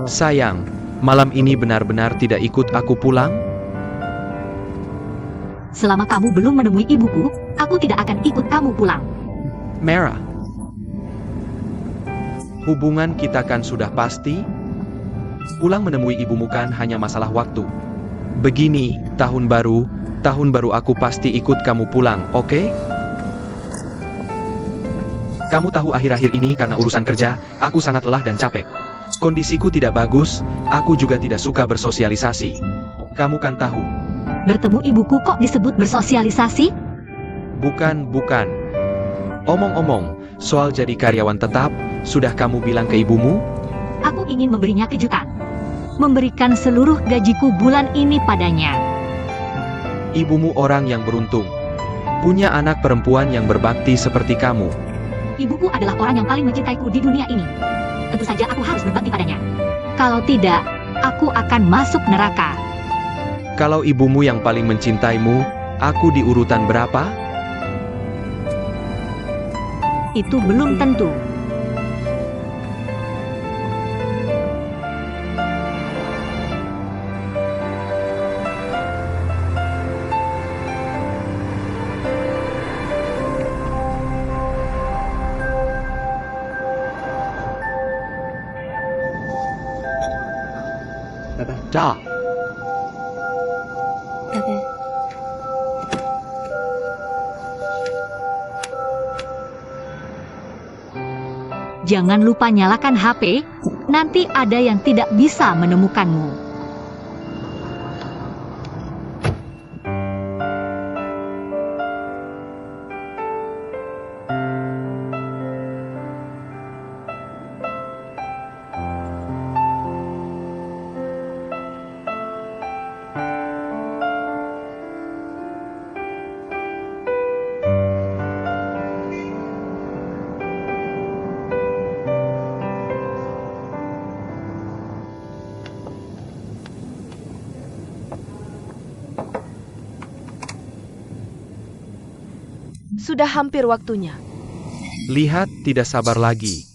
Sayang, malam ini benar-benar tidak ikut aku pulang? Selama kamu belum menemui ibuku, aku tidak akan ikut kamu pulang. Merah. Hubungan kita kan sudah pasti? Pulang menemui ibumu kan hanya masalah waktu. Begini, tahun baru aku pasti ikut kamu pulang, oke? Kamu tahu akhir-akhir ini karena urusan kerja, aku sangat lelah dan capek. Kondisiku tidak bagus, aku juga tidak suka bersosialisasi. Kamu kan tahu. Bertemu ibuku kok disebut bersosialisasi? Bukan. Omong-omong, soal jadi karyawan tetap, sudah kamu bilang ke ibumu? Aku ingin memberinya kejutan. Memberikan seluruh gajiku bulan ini padanya. Ibumu orang yang beruntung. Punya anak perempuan yang berbakti seperti kamu. Ibuku adalah orang yang paling mencintaiku di dunia ini. Tentu saja aku harus berbakti padanya. Kalau tidak, aku akan masuk neraka. Kalau ibumu yang paling mencintaimu, aku di urutan berapa? Itu belum tentu. Dah. Jangan lupa nyalakan HP, nanti ada yang tidak bisa menemukanmu. Sudah hampir waktunya. Lihat, tidak sabar lagi.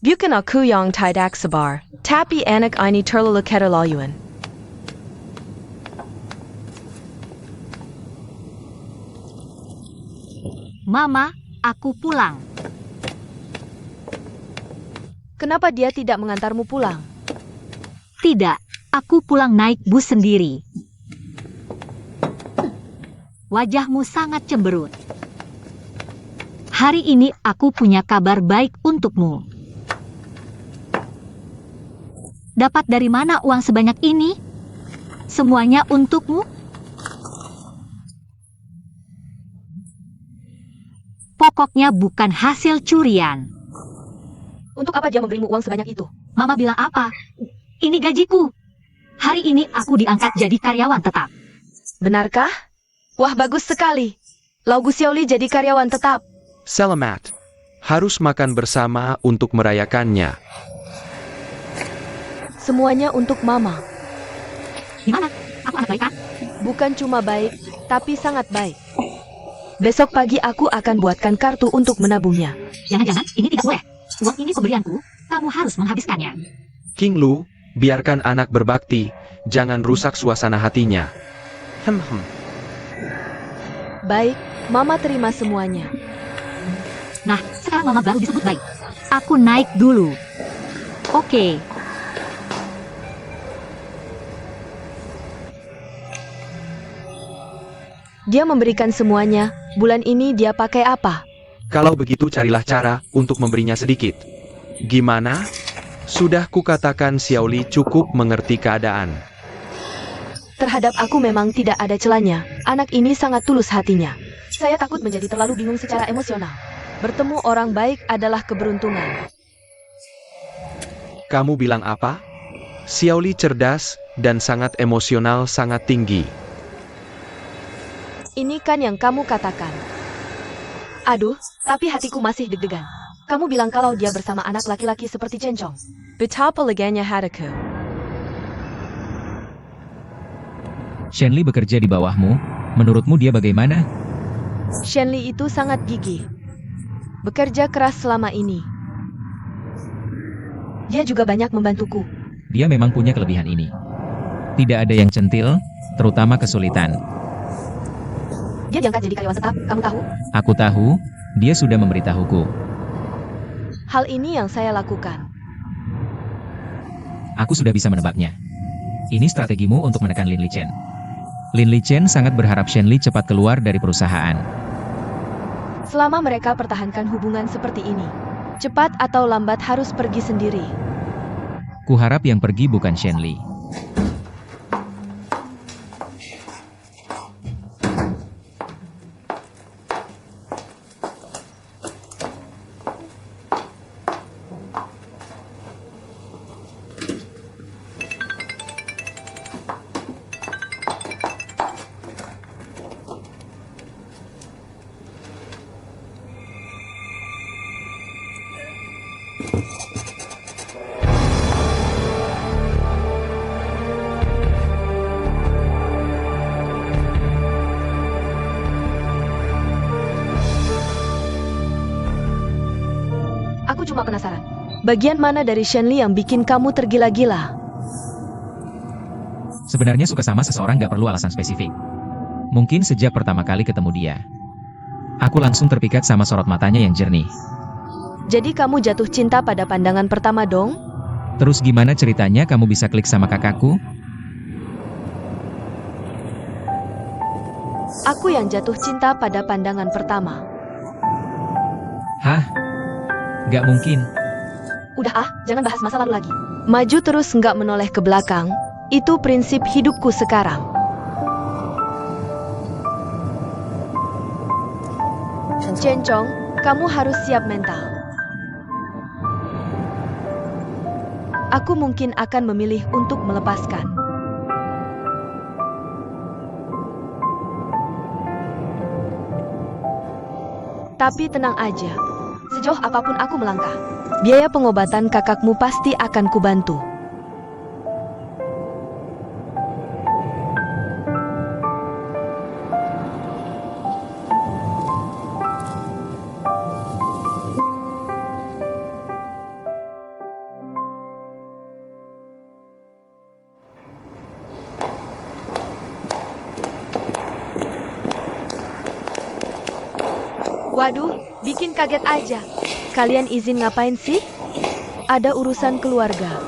Bukan aku yang tidak sabar, tapi anak ini terlalu keterlaluan. Mama, aku pulang. Kenapa dia tidak mengantarmu pulang? Tidak, aku pulang naik bus sendiri. Wajahmu sangat cemberut. Hari ini aku punya kabar baik untukmu. Dapat dari mana uang sebanyak ini? Semuanya untukmu? Pokoknya bukan hasil curian. Untuk apa dia memberimu uang sebanyak itu? Mama bilang apa? Ini gajiku. Hari ini aku diangkat jadi karyawan tetap. Benarkah? Wah, bagus sekali. Lau Gu Xiaoli jadi karyawan tetap. Selamat. Harus makan bersama untuk merayakannya. Semuanya untuk Mama. Gimana? Aku anak baik kan? Bukan cuma baik, tapi sangat baik. Besok pagi aku akan buatkan kartu untuk menabungnya. Jangan-jangan ini tidak boleh. Uang ini pemberianku, kamu harus menghabiskannya. King Lu, biarkan anak berbakti, jangan rusak suasana hatinya. Baik, Mama terima semuanya. Nah, sekarang Mama baru disebut baik. Aku naik dulu. Oke. Dia memberikan semuanya. Bulan ini dia pakai apa? Kalau begitu carilah cara untuk memberinya sedikit. Gimana? Sudah kukatakan Xiaoli cukup mengerti keadaan. Terhadap aku memang tidak ada celahnya. Anak ini sangat tulus hatinya. Saya takut menjadi terlalu bingung secara emosional. Bertemu orang baik adalah keberuntungan. Kamu bilang apa? Xiaoli cerdas dan sangat emosional sangat tinggi. Ini kan yang kamu katakan. Aduh, tapi hatiku masih deg-degan. Kamu bilang kalau dia bersama anak laki-laki seperti Chen Chong. Betapa leganya hatiku. Shenli bekerja di bawahmu, menurutmu dia bagaimana? Shenli itu sangat gigih. Bekerja keras selama ini. Dia juga banyak membantuku. Dia memang punya kelebihan ini. Tidak ada yang centil, terutama kesulitan. Dia diangkat jadi karyawan tetap, kamu tahu? Aku tahu, dia sudah memberitahuku. Hal ini yang saya lakukan. Aku sudah bisa menebaknya. Ini strategimu untuk menekan Lin Lichen. Lin Lichen sangat berharap Shenli cepat keluar dari perusahaan. Selama mereka pertahankan hubungan seperti ini, cepat atau lambat harus pergi sendiri. Kuharap yang pergi bukan Shenli. Aku cuma penasaran. Bagian mana dari Shenli yang bikin kamu tergila-gila? Sebenarnya suka sama seseorang gak perlu alasan spesifik. Mungkin sejak pertama kali ketemu dia. Aku langsung terpikat sama sorot matanya yang jernih. Jadi kamu jatuh cinta pada pandangan pertama dong? Terus gimana ceritanya kamu bisa klik sama kakakku? Aku yang jatuh cinta pada pandangan pertama. Hah? Gak mungkin. Udah jangan bahas masa lalu lagi. Maju terus nggak menoleh ke belakang. Itu prinsip hidupku sekarang. Chen Chong, kamu harus siap mental. Aku mungkin akan memilih untuk melepaskan. Tapi tenang aja. Sejauh apapun aku melangkah, biaya pengobatan kakakmu pasti akan kubantu. Waduh, bikin kaget aja. Kalian izin ngapain sih? Ada urusan keluarga.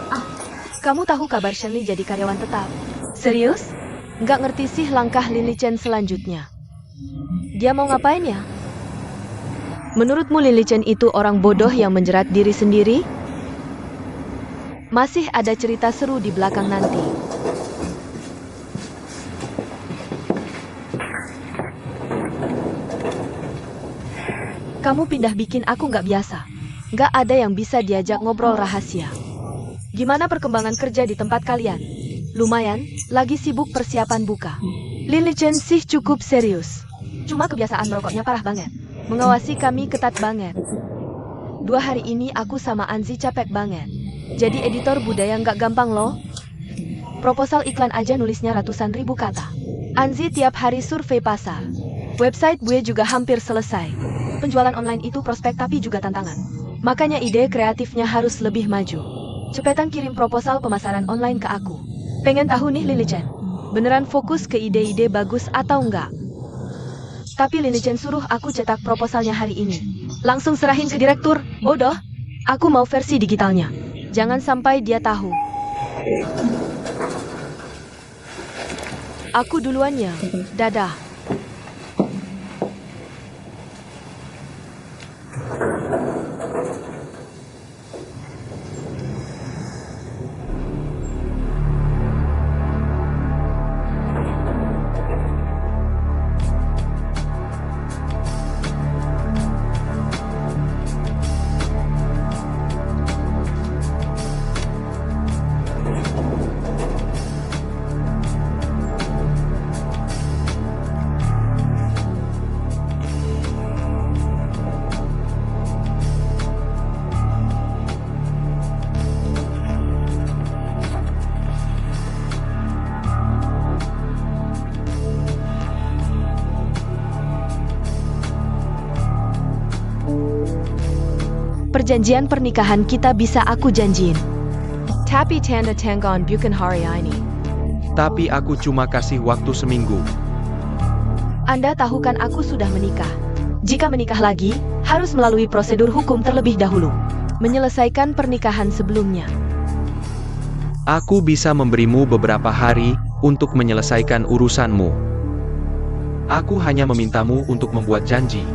Kamu tahu kabar Shenli jadi karyawan tetap? Serius? Nggak ngerti sih langkah Lin Lichen selanjutnya. Dia mau ngapain ya? Menurutmu Lin Lichen itu orang bodoh yang menjerat diri sendiri? Masih ada cerita seru di belakang nanti. Kamu pindah bikin aku nggak biasa. Nggak ada yang bisa diajak ngobrol rahasia. Gimana perkembangan kerja di tempat kalian? Lumayan, lagi sibuk persiapan buka. Lin Lichen sih cukup serius. Cuma kebiasaan merokoknya parah banget. Mengawasi kami ketat banget. 2 hari ini aku sama Anzi capek banget. Jadi editor budaya nggak gampang loh. Proposal iklan aja nulisnya ratusan ribu kata. Anzi tiap hari survei pasar. Website gue juga hampir selesai. Penjualan online itu prospek tapi juga tantangan. Makanya ide kreatifnya harus lebih maju. Cepetan kirim proposal pemasaran online ke aku. Pengen tahu nih Lin Lichen, beneran fokus ke ide-ide bagus atau enggak? Tapi Lin Lichen suruh aku cetak proposalnya hari ini. Langsung serahin ke direktur. Bodoh, aku mau versi digitalnya. Jangan sampai dia tahu. Aku duluan ya. Dadah. Perjanjian pernikahan kita bisa aku janjiin. Tapi tanda tangan bukan hari ini. Tapi aku cuma kasih waktu seminggu. Anda tahu kan aku sudah menikah. Jika menikah lagi, harus melalui prosedur hukum terlebih dahulu. Menyelesaikan pernikahan sebelumnya. Aku bisa memberimu beberapa hari untuk menyelesaikan urusanmu. Aku hanya memintamu untuk membuat janji,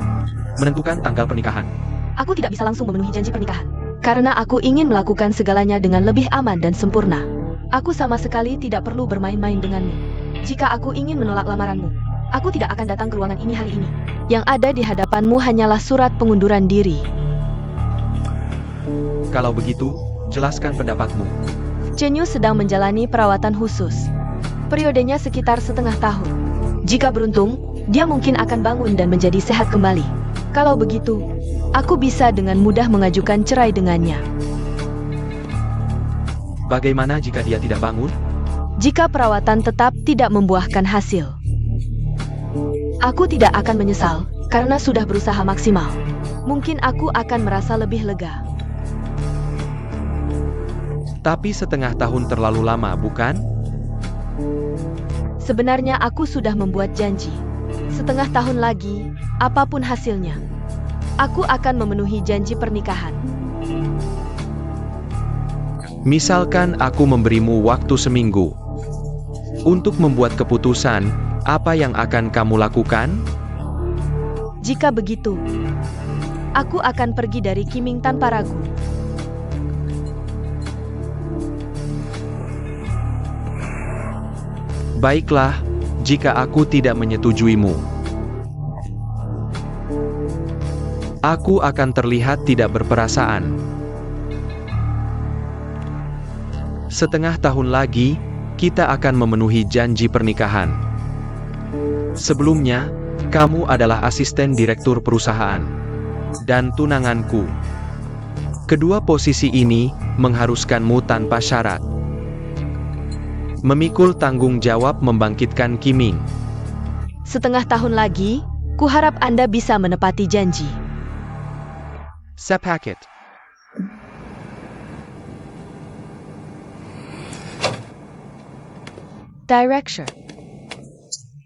menentukan tanggal pernikahan. Aku tidak bisa langsung memenuhi janji pernikahan. Karena aku ingin melakukan segalanya dengan lebih aman dan sempurna. Aku sama sekali tidak perlu bermain-main denganmu. Jika aku ingin menolak lamaranmu, aku tidak akan datang ke ruangan ini hari ini. Yang ada di hadapanmu hanyalah surat pengunduran diri. Kalau begitu, jelaskan pendapatmu. Chen Yu sedang menjalani perawatan khusus. Periodenya sekitar setengah tahun. Jika beruntung, dia mungkin akan bangun dan menjadi sehat kembali. Kalau begitu, aku bisa dengan mudah mengajukan cerai dengannya. Bagaimana jika dia tidak bangun? Jika perawatan tetap tidak membuahkan hasil, aku tidak akan menyesal, karena sudah berusaha maksimal. Mungkin aku akan merasa lebih lega. Tapi setengah tahun terlalu lama, bukan? Sebenarnya aku sudah membuat janji. Setengah tahun lagi, apapun hasilnya, aku akan memenuhi janji pernikahan. Misalkan aku memberimu waktu seminggu untuk membuat keputusan, apa yang akan kamu lakukan? Jika begitu, aku akan pergi dari Qiming tanpa ragu. Baiklah, jika aku tidak menyetujuimu, aku akan terlihat tidak berperasaan. Setengah tahun lagi, kita akan memenuhi janji pernikahan. Sebelumnya, kamu adalah asisten direktur perusahaan dan tunanganku. Kedua posisi ini mengharuskanmu tanpa syarat memikul tanggung jawab membangkitkan Qiming. Setengah tahun lagi, kuharap Anda bisa menepati janji. Sepakat. Director.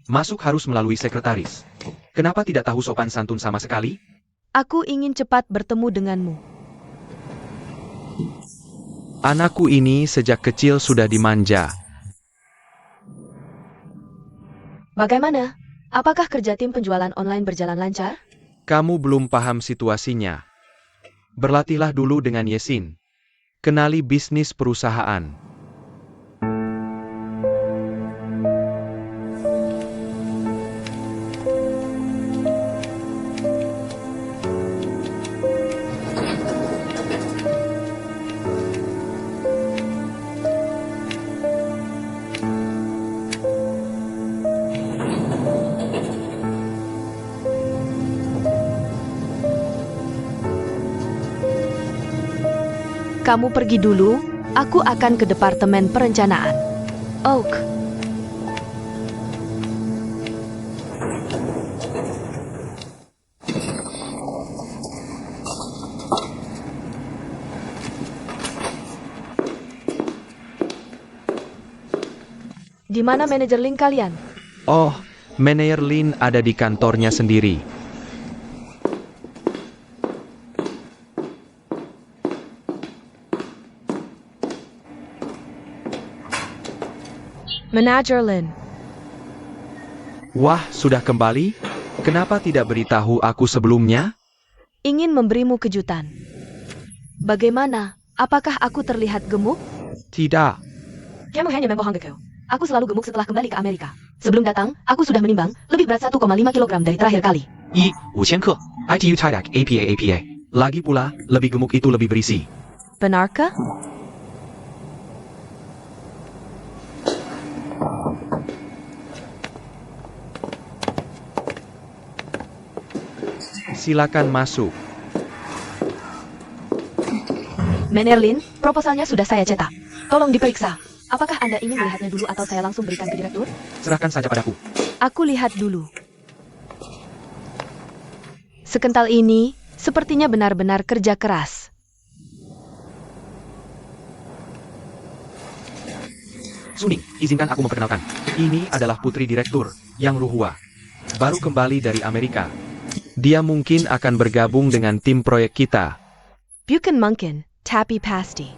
Masuk harus melalui sekretaris. Kenapa tidak tahu sopan santun sama sekali? Aku ingin cepat bertemu denganmu. Anakku ini sejak kecil sudah dimanja. Bagaimana? Apakah kerja tim penjualan online berjalan lancar? Kamu belum paham situasinya. Berlatihlah dulu dengan Yesin. Kenali bisnis perusahaan. Kamu pergi dulu, aku akan ke Departemen Perencanaan. Oak. Di mana manajer Lin kalian? Oh, Manajer Lin ada di kantornya sendiri. Manajer Lin. Wah, sudah kembali? Kenapa tidak beritahu aku sebelumnya? Ingin memberimu kejutan. Bagaimana? Apakah aku terlihat gemuk? Tidak. Kamu hanya membohongiku. Aku selalu gemuk setelah kembali ke Amerika. Sebelum datang, aku sudah menimbang lebih berat 1,5 kilogram dari terakhir kali. 5,000 克 ITU TIDAC APA. Lagi pula, lebih gemuk itu lebih berisi. Benarkah? Silakan masuk. Manajer Lin, proposalnya sudah saya cetak. Tolong diperiksa. Apakah Anda ingin melihatnya dulu atau saya langsung berikan ke direktur? Serahkan saja padaku. Aku lihat dulu. Sekental ini, sepertinya benar-benar kerja keras. Suning, izinkan aku memperkenalkan. Ini adalah putri direktur, Yang Ruhua. Baru kembali dari Amerika. Dia mungkin akan bergabung dengan tim proyek kita. Bukan mungkin, tapi pasti.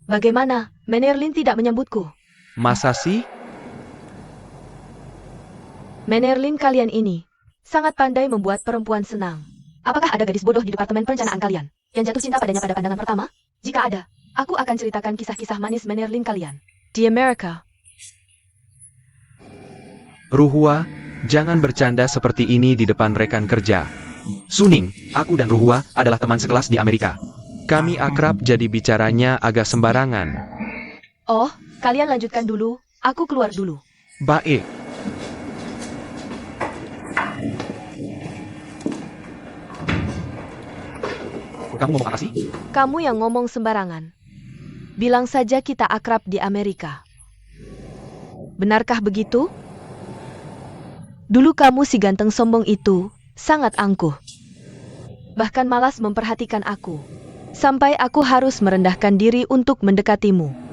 Bagaimana? Manajer Lin tidak menyambutku. Masa sih? Manajer Lin kalian ini sangat pandai membuat perempuan senang. Apakah ada gadis bodoh di Departemen Perencanaan kalian yang jatuh cinta padanya pada pandangan pertama? Jika ada, aku akan ceritakan kisah-kisah manis Manajer Lin kalian. Di Amerika. Ruhua, jangan bercanda seperti ini di depan rekan kerja. Suning, aku dan Ruhua adalah teman sekelas di Amerika. Kami akrab jadi bicaranya agak sembarangan. Oh, kalian lanjutkan dulu. Aku keluar dulu. Baik. Kamu ngomong apa sih? Kamu yang ngomong sembarangan. Bilang saja kita akrab di Amerika. Benarkah begitu? Dulu kamu si ganteng sombong itu sangat angkuh. Bahkan malas memperhatikan aku. Sampai aku harus merendahkan diri untuk mendekatimu.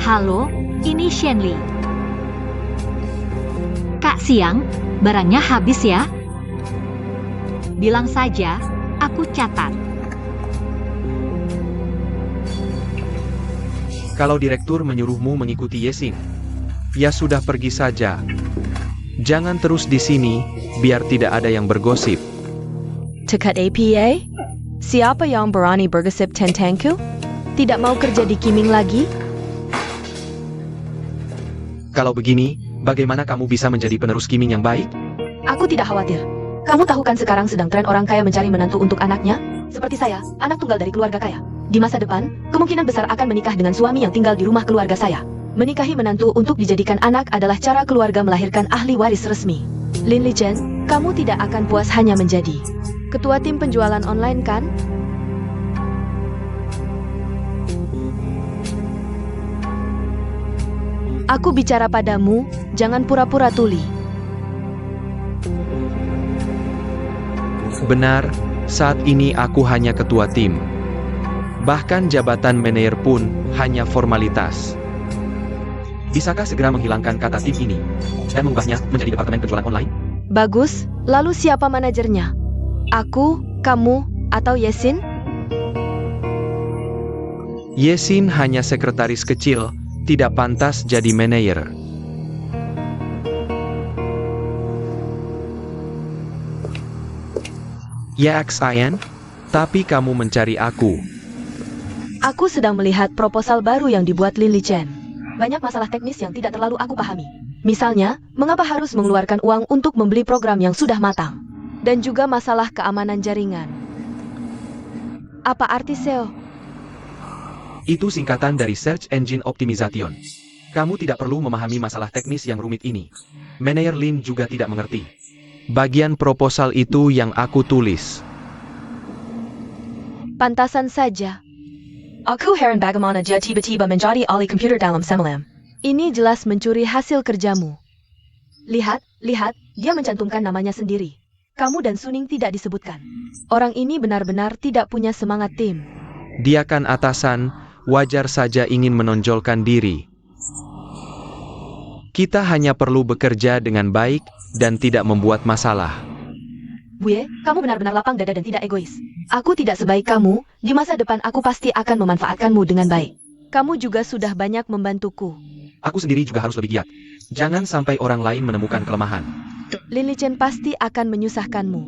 Halo, ini Shenli. Kak Siang, barangnya habis ya? Bilang saja, aku catat. Kalau direktur menyuruhmu mengikuti Yesing, ya sudah pergi saja. Jangan terus di sini, biar tidak ada yang bergosip. Tekat APA? Siapa yang berani bergosip tentangku? Tidak mau kerja di Kiming lagi? Kalau begini, bagaimana kamu bisa menjadi penerus Kiming yang baik? Aku tidak khawatir. Kamu tahu kan sekarang sedang tren orang kaya mencari menantu untuk anaknya? Seperti saya, anak tunggal dari keluarga kaya. Di masa depan, kemungkinan besar akan menikah dengan suami yang tinggal di rumah keluarga saya. Menikahi menantu untuk dijadikan anak adalah cara keluarga melahirkan ahli waris resmi. Lin Lichen, kamu tidak akan puas hanya menjadi ketua tim penjualan online kan? Aku bicara padamu, jangan pura-pura tuli. Benar, saat ini aku hanya ketua tim. Bahkan jabatan manajer pun hanya formalitas. Bisakah segera menghilangkan kata tim ini dan mengubahnya menjadi departemen penjualan online? Bagus, lalu siapa manajernya? Aku, kamu, atau Yesin? Yesin hanya sekretaris kecil, tidak pantas jadi manajer. Ya XIN, tapi kamu mencari aku. Aku sedang melihat proposal baru yang dibuat Lin Chen. Banyak masalah teknis yang tidak terlalu aku pahami. Misalnya, mengapa harus mengeluarkan uang untuk membeli program yang sudah matang? Dan juga masalah keamanan jaringan. Apa arti SEO? Itu singkatan dari Search Engine Optimization. Kamu tidak perlu memahami masalah teknis yang rumit ini. Manajer Lin juga tidak mengerti. Bagian proposal itu yang aku tulis. Pantasan saja. Aku heran bagaimana dia tiba-tiba menjadi ahli komputer dalam semalam. Ini jelas mencuri hasil kerjamu. Lihat, dia mencantumkan namanya sendiri. Kamu dan Suning tidak disebutkan. Orang ini benar-benar tidak punya semangat tim. Dia kan atasan, wajar saja ingin menonjolkan diri. Kita hanya perlu bekerja dengan baik dan tidak membuat masalah. Bue, kamu benar-benar lapang dada dan tidak egois. Aku tidak sebaik kamu, di masa depan aku pasti akan memanfaatkanmu dengan baik. Kamu juga sudah banyak membantuku. Aku sendiri juga harus lebih giat. Jangan sampai orang lain menemukan kelemahan. Lin Chen pasti akan menyusahkanmu.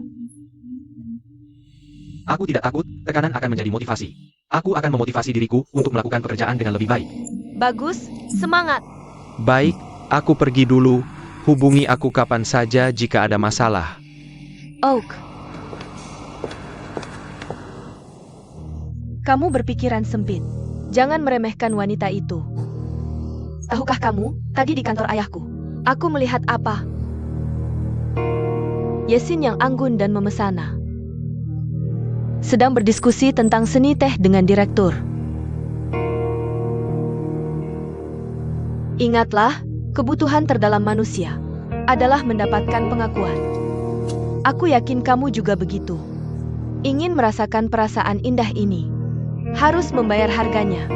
Aku tidak takut, tekanan akan menjadi motivasi. Aku akan memotivasi diriku untuk melakukan pekerjaan dengan lebih baik. Bagus, semangat. Baik, aku pergi dulu. Hubungi aku kapan saja jika ada masalah. Oak. Kamu berpikiran sempit. Jangan meremehkan wanita itu. Tahukah kamu, tadi di kantor ayahku, aku melihat apa? Yesin yang anggun dan memesana. Sedang berdiskusi tentang seni teh dengan direktur. Ingatlah, kebutuhan terdalam manusia adalah mendapatkan pengakuan. Aku yakin kamu juga begitu. Ingin merasakan perasaan indah ini, harus membayar harganya.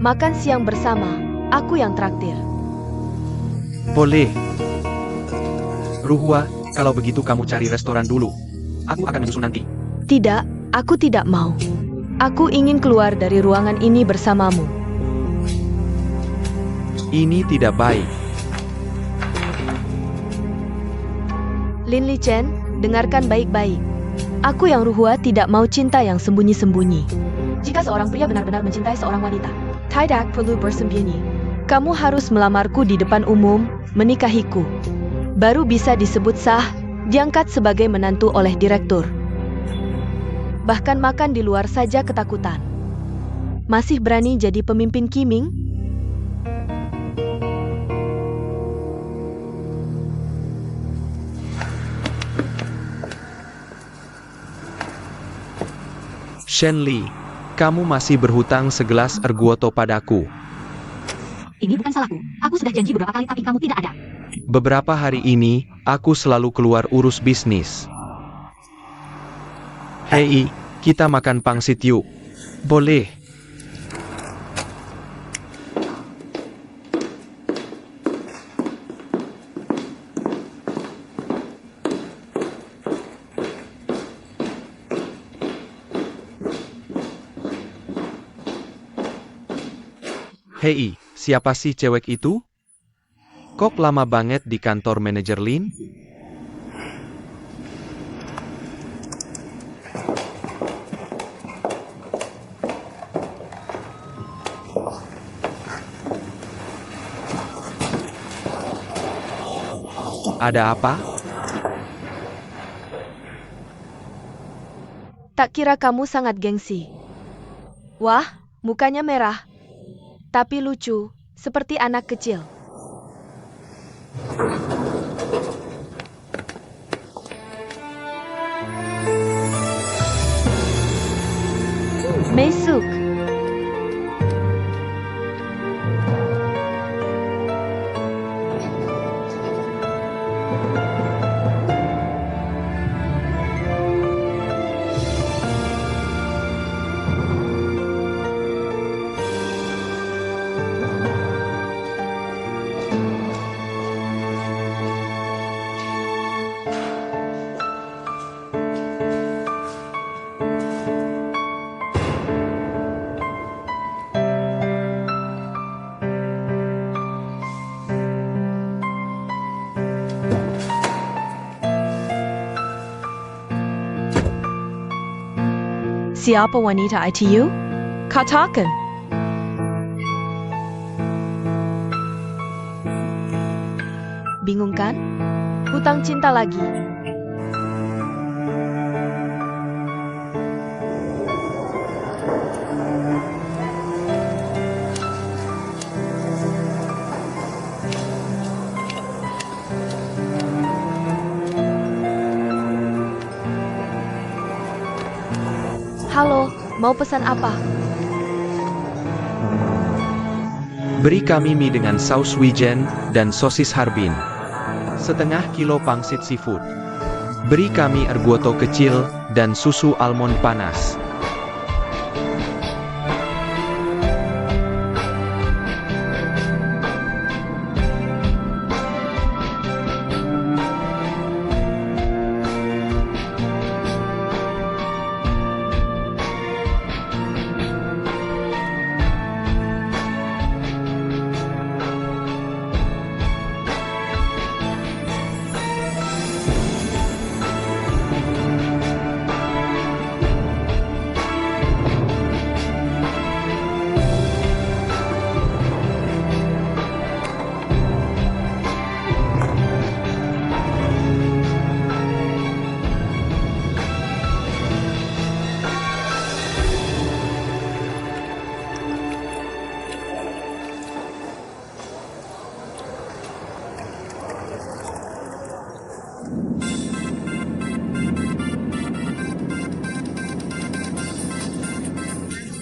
Makan siang bersama, aku yang traktir. Boleh. Ruhwa, kalau begitu kamu cari restoran dulu. Aku akan menyusul nanti. Tidak, aku tidak mau. Aku ingin keluar dari ruangan ini bersamamu. Ini tidak baik. Lin Chen, dengarkan baik-baik. Aku yang Ruhwa tidak mau cinta yang sembunyi-sembunyi. Jika seorang pria benar-benar mencintai seorang wanita, tidak perlu bersembunyi. Kamu harus melamarku di depan umum, menikahiku. Baru bisa disebut sah, diangkat sebagai menantu oleh direktur. Bahkan makan di luar saja ketakutan. Masih berani jadi pemimpin Kiming? Shen Li, kamu masih berhutang segelas erguoto padaku. Ini bukan salahku. Aku sudah janji beberapa kali tapi kamu tidak ada. Beberapa hari ini, aku selalu keluar urus bisnis. Hei, kita makan pangsit yuk. Boleh. Hei, siapa sih cewek itu? Kok lama banget di kantor manajer Lin? Ada apa? Tak kira kamu sangat gengsi. Wah, mukanya merah. Tapi lucu, seperti anak kecil. Mesuk. Siapa wanita ITU? Katakan. Bingung kan? Hutang cinta lagi. Halo, mau pesan apa? Beri kami mie dengan saus wijen dan sosis harbin. Setengah kilo pangsit seafood. Beri kami ergoto kecil dan susu almond panas.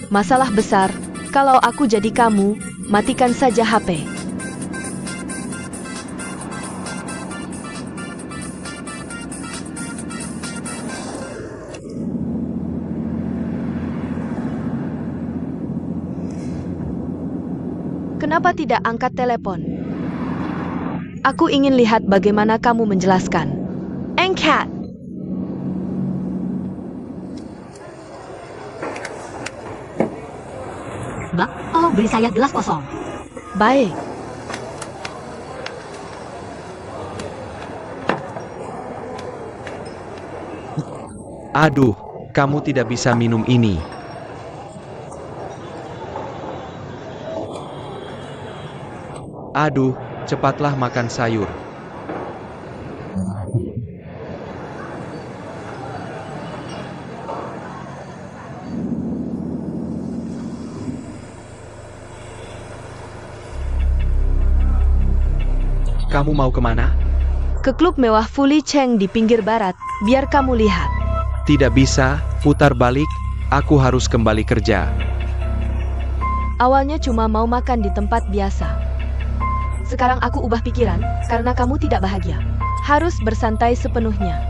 Masalah besar, kalau aku jadi kamu, matikan saja HP. Kenapa tidak angkat telepon? Aku ingin lihat bagaimana kamu menjelaskan. Angkat! Mbak, tolong beri saya gelas kosong. Baik. Aduh, kamu tidak bisa minum ini. Aduh, cepatlah makan sayur. Kamu mau kemana? Ke klub mewah Fuli Cheng di pinggir barat, biar kamu lihat. Tidak bisa, putar balik, aku harus kembali kerja. Awalnya cuma mau makan di tempat biasa. Sekarang aku ubah pikiran, karena kamu tidak bahagia. Harus bersantai sepenuhnya.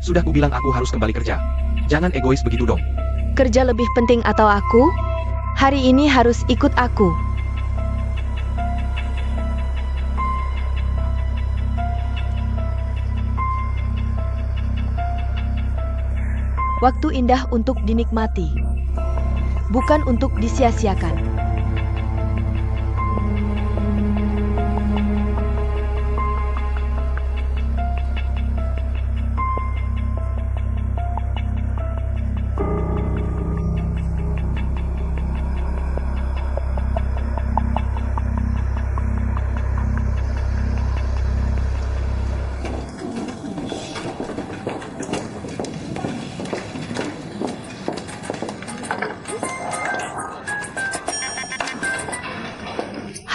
Sudah kubilang aku harus kembali kerja. Jangan egois begitu dong. Kerja lebih penting atau aku? Hari ini harus ikut aku. Waktu indah untuk dinikmati, bukan untuk disia-siakan.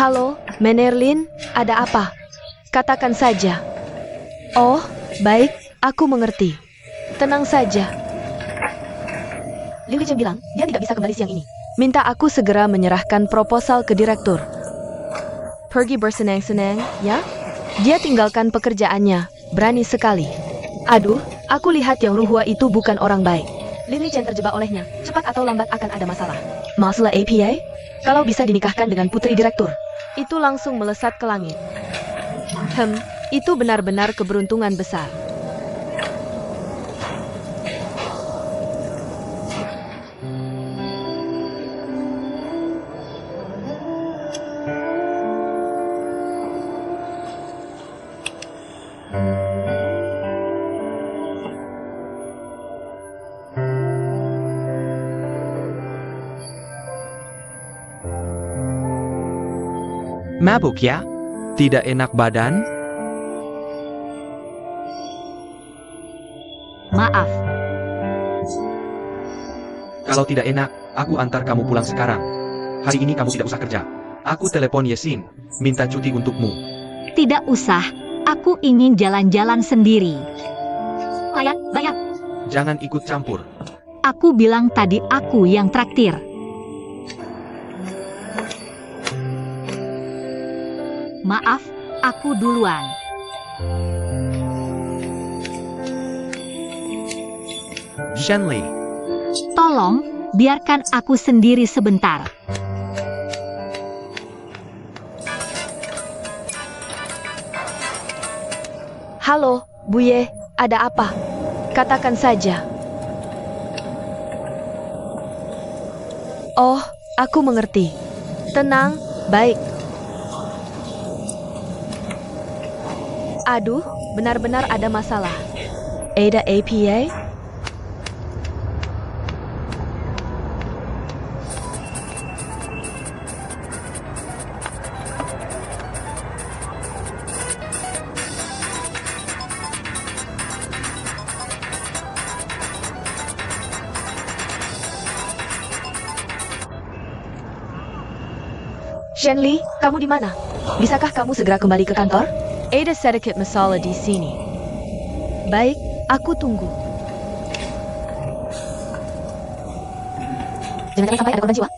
Halo, Menerlin, ada apa? Katakan saja. Oh, baik, aku mengerti. Tenang saja. Lily Chen bilang dia tidak bisa kembali siang ini. Minta aku segera menyerahkan proposal ke direktur. Pergi bersenang-senang, ya? Dia tinggalkan pekerjaannya, berani sekali. Aduh, aku lihat yang Luhua itu bukan orang baik. Lily Chen terjebak olehnya, cepat atau lambat akan ada masalah. Masalah APA? Kalau bisa dinikahkan dengan putri direktur, itu langsung melesat ke langit. Itu benar-benar keberuntungan besar. Mabuk ya? Tidak enak badan? Maaf, Kalau tidak enak, aku antar kamu pulang sekarang. Hari ini kamu tidak usah kerja. Aku telepon Yesin, minta cuti untukmu. tidak usah. Aku ingin jalan-jalan sendiri. Bayar. Jangan ikut campur. Aku bilang tadi aku yang traktir. Maaf, aku duluan. Shenli, Tolong, biarkan aku sendiri sebentar. Halo, Buye, ada apa? Katakan saja. Oh, aku mengerti. Tenang, baik. Aduh, benar-benar ada masalah. Ada APA? Shenli, kamu di mana? Bisakah kamu segera kembali ke kantor? Ada sedikit masalah di sini. Baik, aku tunggu. Jangan sampai ada korban jiwa.